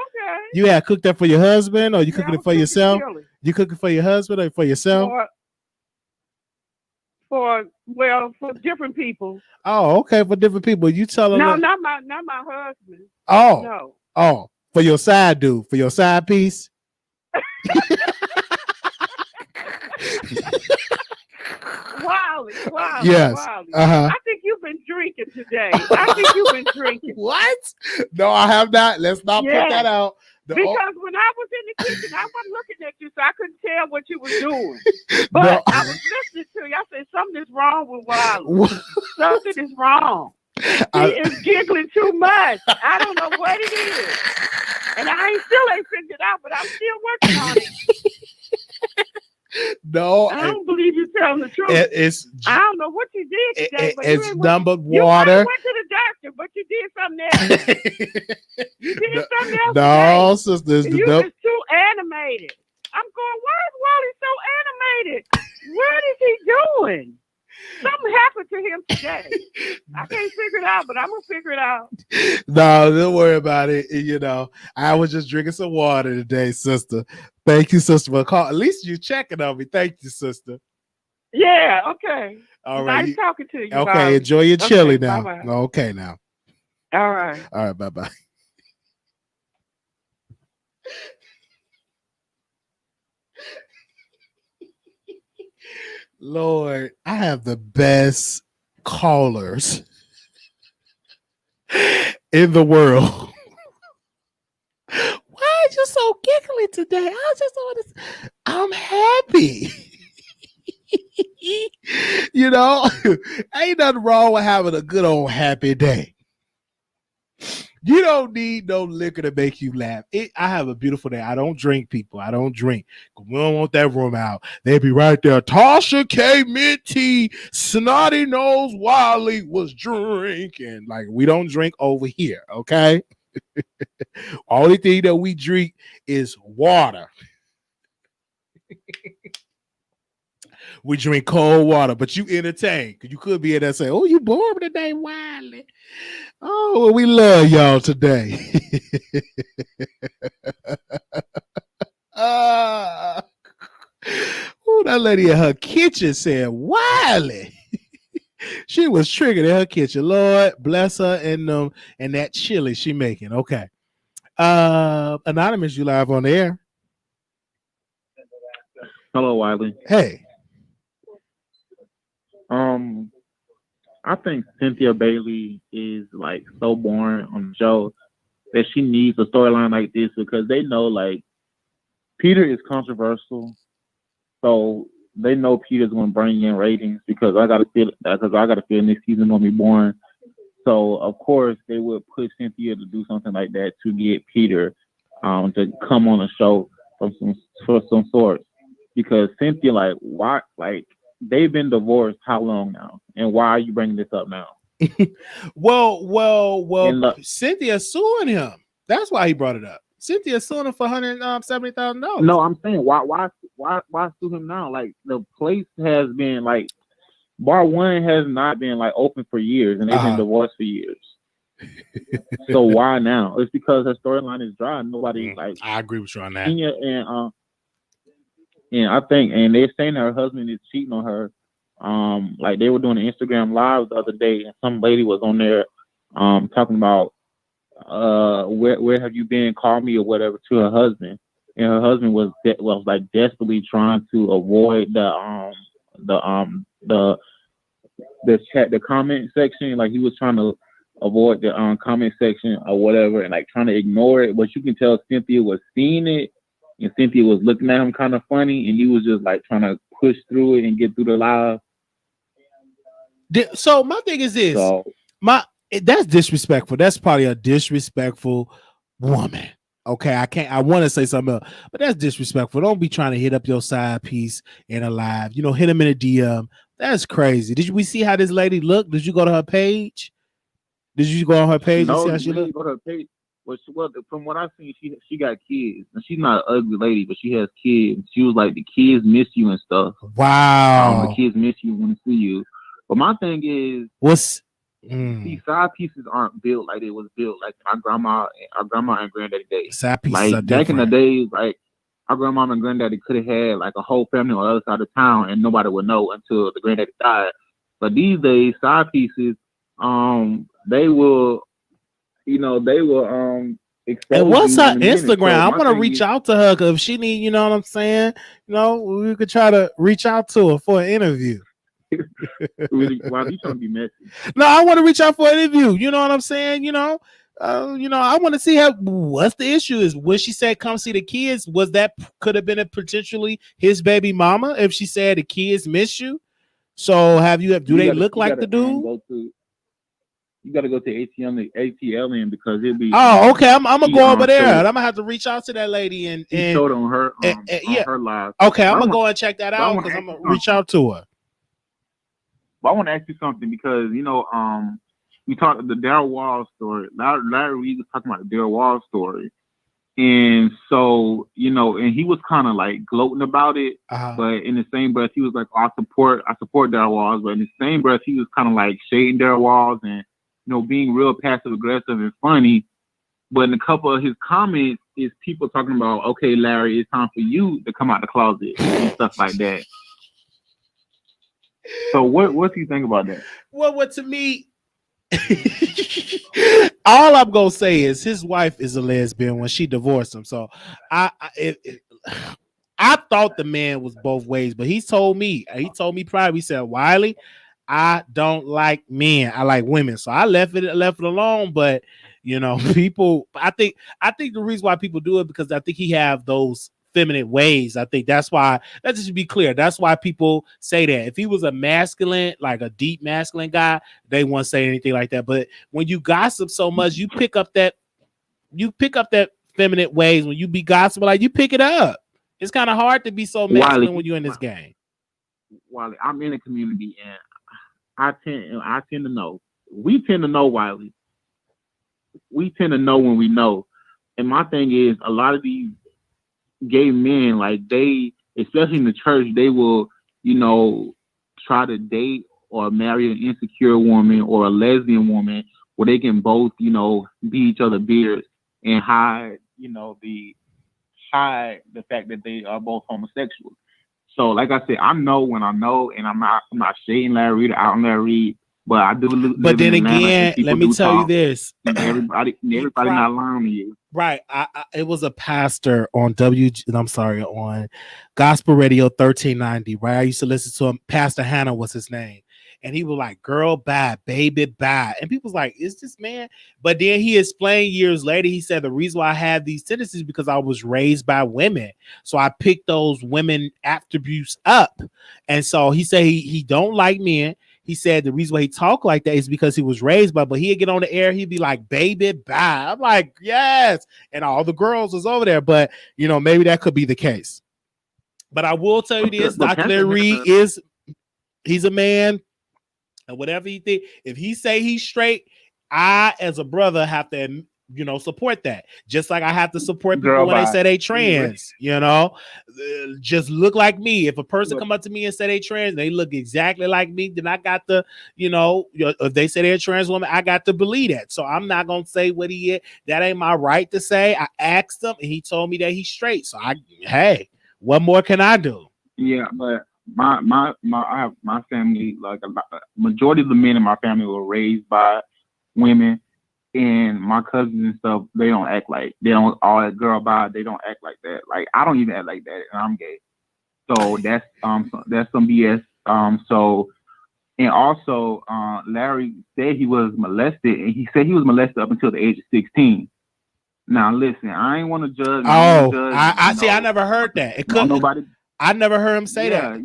You had cooked that for your husband, or you cooking it for yourself? Chili. You cooking for your husband or for yourself? For different people. Oh, okay, for different people. You tell them. No, not my husband. Oh, no. Oh, for your side dude, for your side piece. Wiley. Yes. Wiley. Uh-huh. I think you've been drinking today. I think you've been drinking. What? No, I have not. Let's not put that out. Because when I was in the kitchen, I wasn't looking at you, so I couldn't tell what you were doing. But I was listening to you. I said, something is wrong with Wiley. Something is wrong. He is giggling too much. I don't know what it is. And I still ain't figured it out, but I'm still working on it. No, I don't believe you're telling the truth. I don't know what you did today. But it's numbered water. You went to the doctor, but you did something else. You did something else. No, sisters. You was too animated. I'm going, why is Wally so animated? What is he doing? Something happened to him today. I can't figure it out, but I'm going to figure it out. No, don't worry about it. You know, I was just drinking some water today, sister. Thank you, sister, for calling. At least you checking on me. Thank you, sister. Yeah, okay. All right. Nice talking to you. Okay, Bobby. enjoy your chili now. Bye-bye. Okay, now. All right. All right, bye-bye. Lord, I have the best callers in the world. Why are you so giggly today? I'm happy. You know, ain't nothing wrong with having a good old happy day. You don't need no liquor to make you laugh. I have a beautiful day. I don't drink, people. I don't drink. We don't want that room out. They be right there. Tasha K, Minty, Snotty Nose Wiley was drinking. Like, we don't drink over here, okay? Only thing that we drink is water. We drink cold water, but you entertain. Because you could be in there saying, oh, you bored today, Wiley. Oh, well, we love y'all today. Oh, that lady in her kitchen said, Wiley. She was triggered in her kitchen. Lord, bless her and that chili she making. Okay. Anonymous, you live on the air. Hello, Wiley. Hey. I think Cynthia Bailey is like so boring on the show that she needs a storyline like this because they know like Peter is controversial, so they know Peter's going to bring in ratings because I got to feel next season going to be boring. So of course they would push Cynthia to do something like that to get Peter to come on a show for some sort because Cynthia they've been divorced how long now? And why are you bringing this up now? Well, Cynthia's suing him. That's why he brought it up. Cynthia's suing him for $170,000. No, I'm saying why sue him now? Like the place has been like Bar One has not been like open for years and they've been divorced for years. So why now? It's because her storyline is dry. Nobody I agree with you on that. And I think, and they're saying her husband is cheating on her. Like they were doing an Instagram live the other day, and some lady was on there, talking about, where have you been? Call me or whatever to her husband, and her husband was like desperately trying to avoid the chat, the comment section. Like he was trying to avoid the comment section or whatever, and like trying to ignore it. But you can tell Cynthia was seeing it. And Cynthia was looking at him kind of funny, and he was just like trying to push through it and get through the live. So my thing is this: that's disrespectful. That's probably a disrespectful woman. Okay, I want to say something else, but that's disrespectful. Don't be trying to hit up your side piece in a live. Hit him in a DM. That's crazy. We see how this lady looked? Did you go to her page? Did you go on her page and see how she looked? Go to her page. Well, from what I've seen, she got kids. And she's not an ugly lady, but she has kids. She was like, the kids miss you and stuff. Wow. The kids miss you, want to see you. But my thing is, these side pieces aren't built like they was built like our grandma and granddaddy days. Side pieces like are back different. in the days, like our grandma and granddaddy could have had like a whole family on the other side of town, and nobody would know until the granddaddy died. But these days, side pieces, they will. And what's her Instagram? I want to reach out to her because if she need, you know what I'm saying? We could try to reach out to her for an interview. Why are you trying to be messy? No, I want to reach out for an interview. You know what I'm saying? I want to see what's the issue is. When she said come see the kids, could have been potentially his baby mama if she said the kids miss you? So do they look like the dude? You got to go to ATLN because it'll be. Oh, okay. I'm gonna go over there. I'm gonna have to reach out to that lady and showed on her on her live. Okay, I'm gonna go and check that out because I'm gonna reach out to her. But I want to ask you something because we talked the Daryl Wall story. Larry Reed was talking about the Daryl Wall story, and so and he was kind of like gloating about it. But in the same breath, he was like, I support Daryl Walls. But in the same breath, he was kind of like shading Daryl Walls and being real passive aggressive and funny. But in a couple of his comments is people talking about, okay, Larry, it's time for you to come out the closet and stuff like that. So what do you think about that? Well, to me, all I'm gonna say is his wife is a lesbian when she divorced him. So I thought the man was both ways, but he told me privately, he said, Wiley, I don't like men, I like women. So I left it alone. But people, I think the reason why people do it because I think he have those feminine ways. I think that's why. Let's just be clear. That's why people say that. If he was a masculine, like a deep masculine guy, they won't say anything like that. But when you gossip so much, you pick up that feminine ways. When you be gossiping, like you pick it up. It's kind of hard to be so masculine when you're in this game. Wiley, I'm in a community and I tend to know. We tend to know, Wiley. We tend to know when we know. And my thing is, a lot of these gay men, like they, especially in the church, they will, try to date or marry an insecure woman or a lesbian woman where they can both, be each other beards and hide the fact that they are both homosexual. So, like I said, I know when I know, and I'm not shading Larry Reed or out on Larry Reed, but I do. But then again, let me tell you this: everybody not lying to you. Right. It was a pastor on on Gospel Radio 1390, right? I used to listen to him. Pastor Hannah was his name. And he was like, girl, bye, baby, bye. And people was like, is this man? But then he explained years later, he said, the reason why I have these tendencies is because I was raised by women. So I picked those women attributes up. And so he said he don't like men. He said the reason why he talked like that is because he was raised by, but he'd get on the air, he'd be like, baby, bye. I'm like, yes. And all the girls was over there. But, maybe that could be the case. But I will tell you this, Dr. Larry Reed he's a man. And whatever he think, if he say he's straight, I, as a brother, have to, support that. Just like I have to support people when they say they trans, just look like me. If a person come up to me and say they trans, they look exactly like me, then I got to, if they say they're a trans woman, I got to believe that. So I'm not going to say what he is. That ain't my right to say. I asked him and he told me that he's straight. So hey, what more can I do? Yeah, but I have my family, like a majority of the men in my family were raised by women, and my cousins and stuff, they don't act like, they don't all that girl by, they don't act like that. Like I don't even act like that, and I'm gay. So that's some BS. And also Larry said he was molested, and he said he was molested up until the age of 16. Now listen, I ain't want to judge. I see. I never heard that. It couldn't. Nobody. I never heard him say that.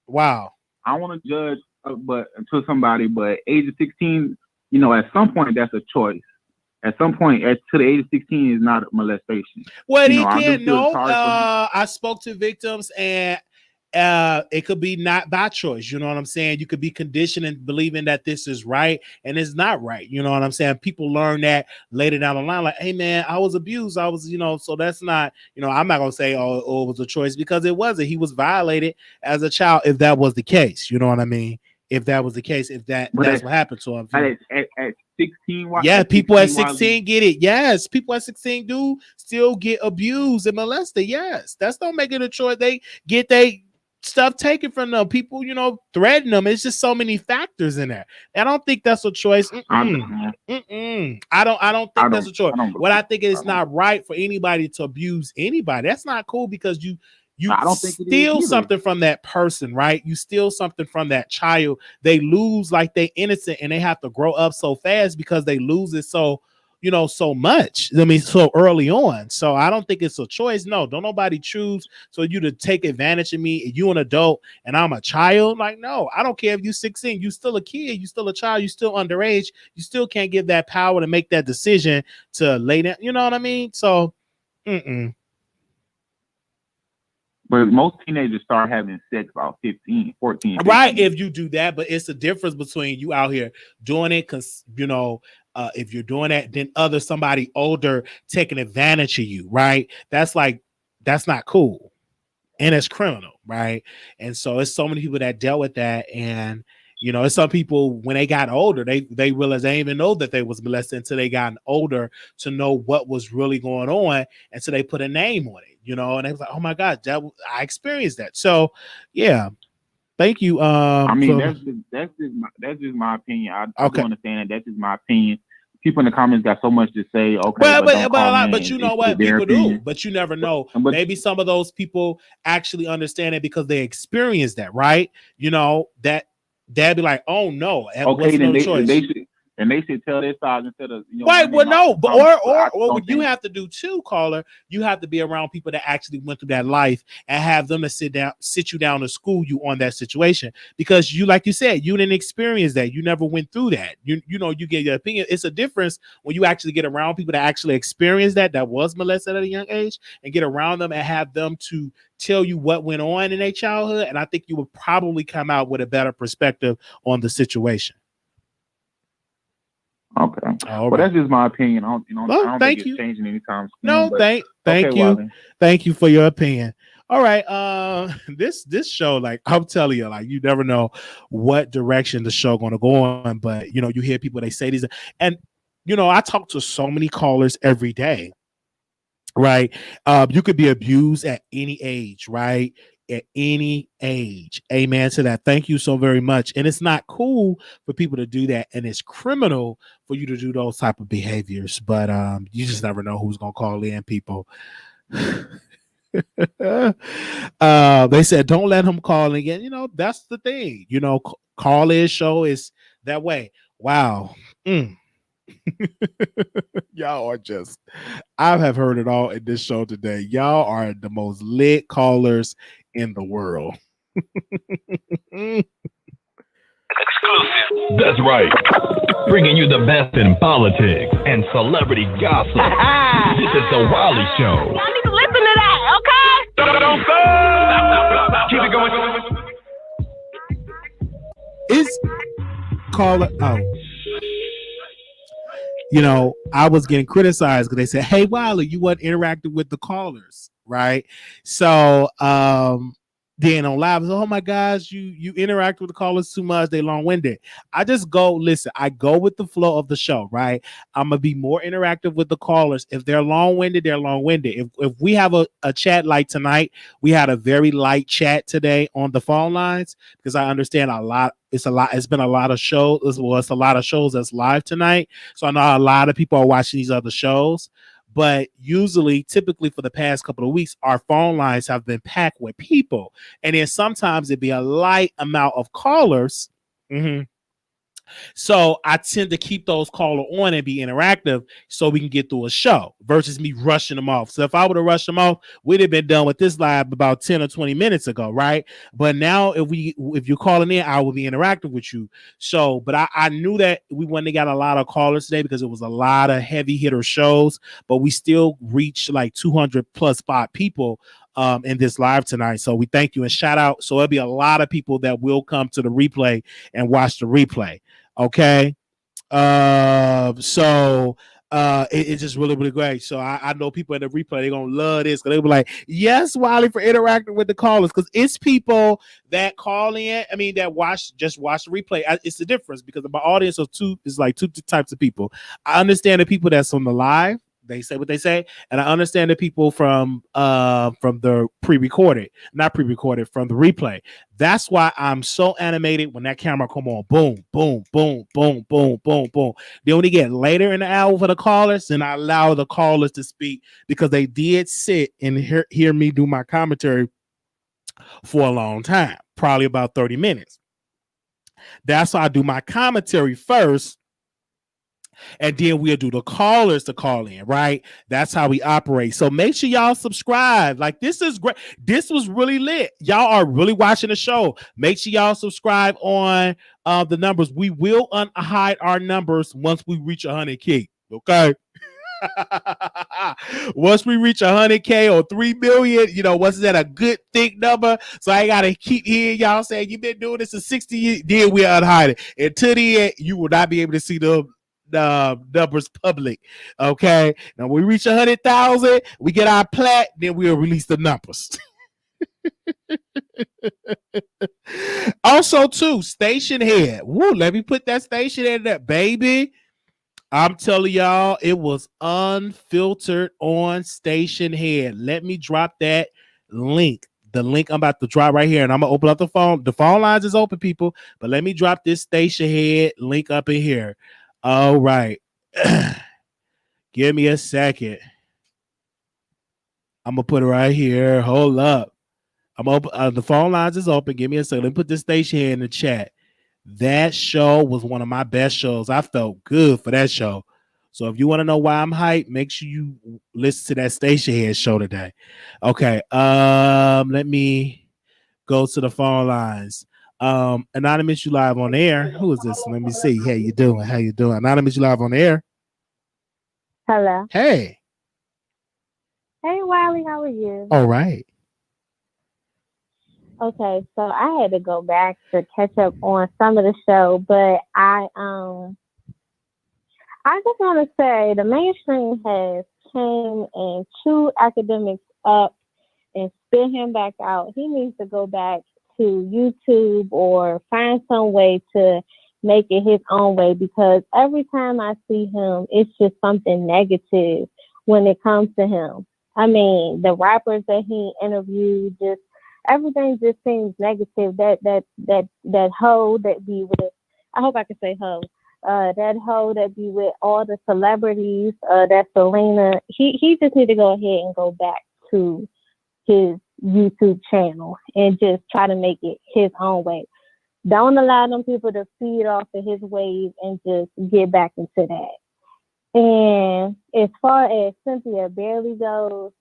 Wow. I want to judge, but age of 16, at some point that's a choice. at some point, to the age of 16 is not molestation. Well, he can't know. I spoke to victims, and it could be not by choice. You know what I'm saying? You could be conditioned in believing that this is right and it's not right. You know what I'm saying? People learn that later down the line, like, hey man, I was abused. I was, so that's not, I'm not gonna say, oh, it was a choice, because it wasn't. He was violated as a child, if that was the case. You know what I mean? If that was the case, if that's what happened to him. At 16, yeah, people at 16 get it. Yes, people at 16 do still get abused and molested. Yes, that's not making a choice. They get stuff taken from them. People, threaten them. It's just so many factors in there. I don't think that's a choice. I don't think that's a choice. What I think is not right for anybody to abuse anybody. That's not cool, because you steal something from that person, right? You steal something from that child. They lose like they innocent, and they have to grow up so fast because they lose it so much. I mean, so early on. So I don't think it's a choice. No, don't nobody choose so you to take advantage of me. You an adult and I'm a child. Like, no, I don't care if you're 16. You still a kid. You still a child. You still underage. You still can't give that power to make that decision to lay down. You know what I mean? So, But most teenagers start having sex about 15, 14. 15. Right, if you do that. But it's a difference between you out here doing it because, if you're doing that, then somebody older taking advantage of you, right? That's not cool. And it's criminal, right? And so it's so many people that dealt with that. And, it's some people, when they got older, they realized they didn't even know that they was molested until they got older to know what was really going on. And so they put a name on it, and they was like, oh my God, I experienced that. So yeah. Thank you. That's just my opinion. I do understand that. That's just my opinion. People in the comments got so much to say. Okay, but you know what people do. But you never know. Maybe some of those people actually understand it because they experienced that, right? That they'd be like, oh no, okay, then no choice. They should tell their sides instead of right. Well, no, but or what you have to do too, caller. You have to be around people that actually went through that life and have them to sit you down to school you on that situation, because you, like you said, you didn't experience that. You never went through that. You get your opinion. It's a difference when you actually get around people that actually experience that was molested at a young age, and get around them and have them to tell you what went on in their childhood. And I think you would probably come out with a better perspective on the situation. Okay. Well, that's just my opinion. I don't think it's changing anytime soon. No, thank you. Wiley. Thank you for your opinion. All right. This show, like I'm telling you, like you never know what direction the show gonna go on. But you hear people, they say these, and I talk to so many callers every day. Right. You could be abused at any age, right? At any age. Amen to that. Thank you so very much. And it's not cool for people to do that, and it's criminal for you to do those type of behaviors. But you just never know who's gonna call in, people. They said don't let him call again. That's the thing. Call in show is that way. Wow. Y'all are just, I have heard it all in this show today. Y'all are the most lit callers in the world. Exclusive. That's right. Bringing you the best in politics and celebrity gossip. This is the Wiley Show. Y'all need to listen to that, okay? Don't go. Keep it going. Is caller out. I was getting criticized because they said, hey, Wiley, you weren't interacting with the callers, right? So then on live, oh my gosh, you interact with the callers too much, they long-winded. I just go with the flow of the show, right? I'm gonna be more interactive with the callers. If they're long-winded, they're long-winded. If we have a chat like tonight, we had a very light chat today on the phone lines, because I understand it's been a lot of shows. It's a lot of shows that's live tonight. So I know a lot of people are watching these other shows. But typically for the past couple of weeks, our phone lines have been packed with people. And then sometimes it'd be a light amount of callers. So I tend to keep those caller on and be interactive so we can get through a show versus me rushing them off. So if I would have rushed them off, we'd have been done with this live about 10 or 20 minutes ago, right? But now if you're calling in, I will be interactive with you. So, but I knew that we wouldn't have got a lot of callers today because it was a lot of heavy hitter shows, but we still reached like 200 plus spot people in this live tonight. So we thank you and shout out. So there'll be a lot of people that will come to the replay and watch the replay. Okay. It's just really, really great. So I know people in the replay, they're gonna love this because they'll be like, yes, Wiley, for interacting with the callers, because it's people that call in, that just watch the replay. It's the difference because my audience is like two types of people. I understand the people that's on the live, they say what they say, and I understand the people from the pre-recorded, not pre-recorded, from the replay. That's why I'm so animated when that camera come on. Boom, boom, boom, boom, boom, boom, boom. Then when they get later in the hour for the callers, then I allow the callers to speak because they did sit and hear me do my commentary for a long time, probably about 30 minutes. That's why I do my commentary first, and then we'll do the callers to call in, right? That's how we operate. So make sure y'all subscribe. Like, this is great. This was really lit. Y'all are really watching the show. Make sure y'all subscribe on the numbers. We will hide our numbers once we reach 100K. Okay. Once we reach 100K or 3 million, once that a good thick number. So I gotta keep hearing y'all saying you've been doing this for 60 years. Then we'll unhide it. Until the end, you will not be able to see the numbers public. Okay. Now when we reach 100,000, we get our plat, then we'll release the numbers. Also, too, station head. Woo, let me put that station head in there, baby. I'm telling y'all, it was unfiltered on station head. Let me drop that link. The link I'm about to drop right here, and I'm gonna open up the phone. The phone lines is open, people, but let me drop this station head link up in here. All right. Give me a second. I'm gonna put it right here. Hold up. I'm open. The phone lines is open. Give me a second. Let me put this station here in the chat. That show was one of my best shows. I felt good for that show. So if you want to know why I'm hyped, make sure you listen to that station head show today. Okay. Let me go to the phone lines. Anonymous, you live on air. Who is this? Let me see. How you doing? Anonymous, you live on air. Hello. Hey. Hey, Wiley, how are you? All right. Okay, so I had to go back to catch up on some of the show, but I just want to say the mainstream has came and chewed Akademiks up and spit him back out. He needs to go back to YouTube or find some way to make it his own way, because every time I see him, it's just something negative when it comes to him. The rappers that he interviewed, just everything just seems negative. That hoe that be with, I hope I can say hoe, that hoe that be with all the celebrities, that Selena, he just need to go ahead and go back to his YouTube channel and just try to make it his own way. Don't allow them people to feed off of his ways and just get back into that. And as far as Cynthia Bailey goes,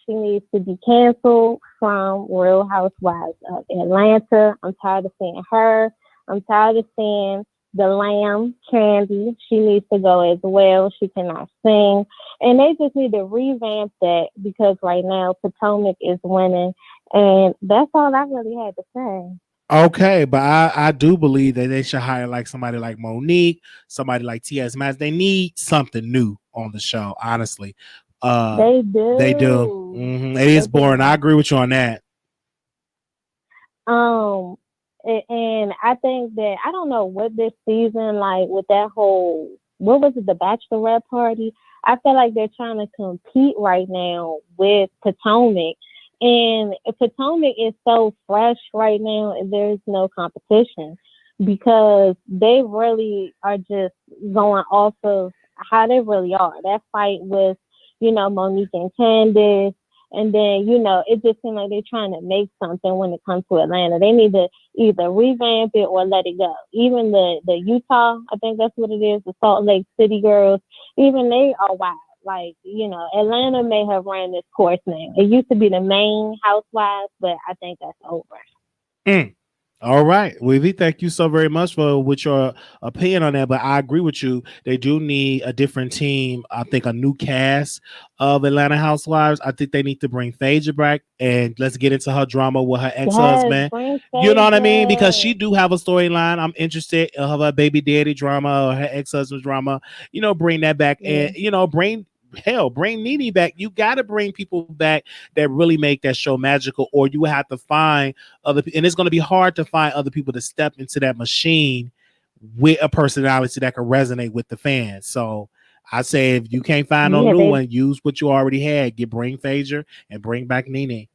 she needs to be canceled from Real Housewives of Atlanta. I'm tired of seeing her. I'm tired of seeing the lamb, Candy. She needs to go as well. She cannot sing. And they just need to revamp that, because right now Potomac is winning. And that's all I really had to say. Okay, but I do believe that they should hire like somebody like Monique, somebody like T.S. Mass. They need something new on the show, honestly. They do. Mm-hmm. It is boring. I agree with you on that. And I think that, I don't know what this season, like with that whole, what was it, the Bachelorette party? I feel like they're trying to compete right now with Potomac. And Potomac is so fresh right now, and there's no competition, because they really are just going off of how they really are. That fight with, Monique and Candace, And then, you know, it just seems like they're trying to make something when it comes to Atlanta. They need to either revamp it or let it go. Even the Utah, I think that's what it is, the Salt Lake City girls, even they are wild. Like, you know, Atlanta may have ran this course now. It used to be the main Housewives, but I think that's over. All right, Weavy, thank you so very much for with your opinion on that. But I agree with you. They do need a different team. I think a new cast of Atlanta Housewives. I think they need to bring Phaedra back and let's get into her drama with her ex-husband. Yes, you know what I mean? Because she do have a storyline. I'm interested in her baby daddy drama or her ex-husband's drama. You know, bring that back and you know, bring Nene back. You got to bring people back that really make that show magical, or you have to find other people, and it's going to be hard to find other people to step into that machine with a personality that can resonate with the fans. So I say if you can't find no new one, use what you already had. Bring Phaedra and bring back Nene.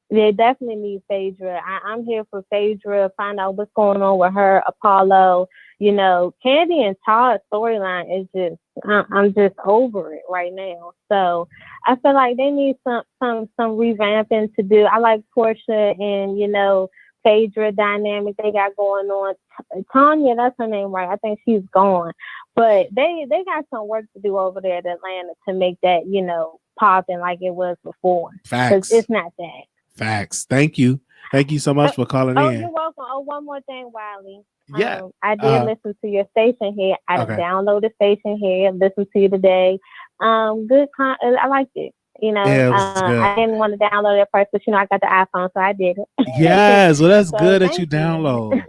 They definitely need Phaedra. I'm here for Phaedra. Find out what's going on with her, Apollo. You know, Candy and Todd's storyline is just, I'm just over it right now. So I feel like they need some revamping to do. I like Portia and, you know, Phaedra dynamic they got going on. Tanya, that's her name, right? I think she's gone. But they got some work to do over there at Atlanta to make that, you know, popping like it was before. Facts. It's not that. Facts. Thank you. Thank you so much for calling in. Oh, you're welcome. Oh, one more thing, Wiley. Yeah. I did listen to your station here. I downloaded the station here, listened to you today. Good I liked it. You know, I didn't want to download it at first, but you know, I got the iPhone, so I did it. Yes, well, that's good that you download.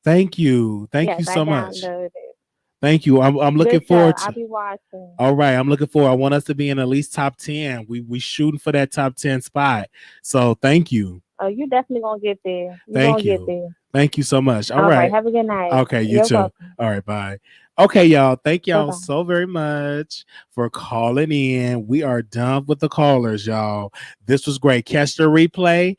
Thank you. Thank you so much. Thank you. I'm looking forward to. I'll be watching. All right, I'm looking forward. I want us to be in at least top 10. We shooting for that top 10 spot. So thank you. Oh, you definitely gonna get there. Thank you. Get there. Thank you so much. All right. right. Have a good night. Okay, you You're too. welcome. All right, bye. Okay, y'all. Thank y'all Bye-bye. so very much for calling in. We are done with the callers, y'all. This was great. Catch the replay.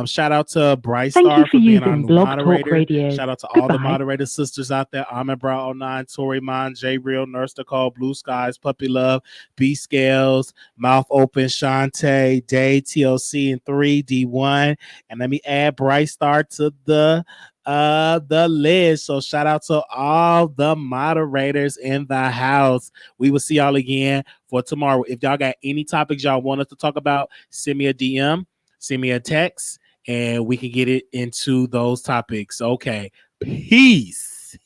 Shout out to Bryce Star for being our new moderator. Shout out to all the moderator sisters out there. Ahmed Brown 09, Tori Mon, J Real, Nurse Nicole, Blue Skies, Puppy Love, B Scales, Mouth Open, Shantae, Day, TLC, and 3D1. And let me add Bryce Star to the list. So shout out to all the moderators in the house. We will see y'all again for tomorrow. If y'all got any topics y'all want us to talk about, send me a DM, send me a text, and we can get it into those topics. Okay, peace.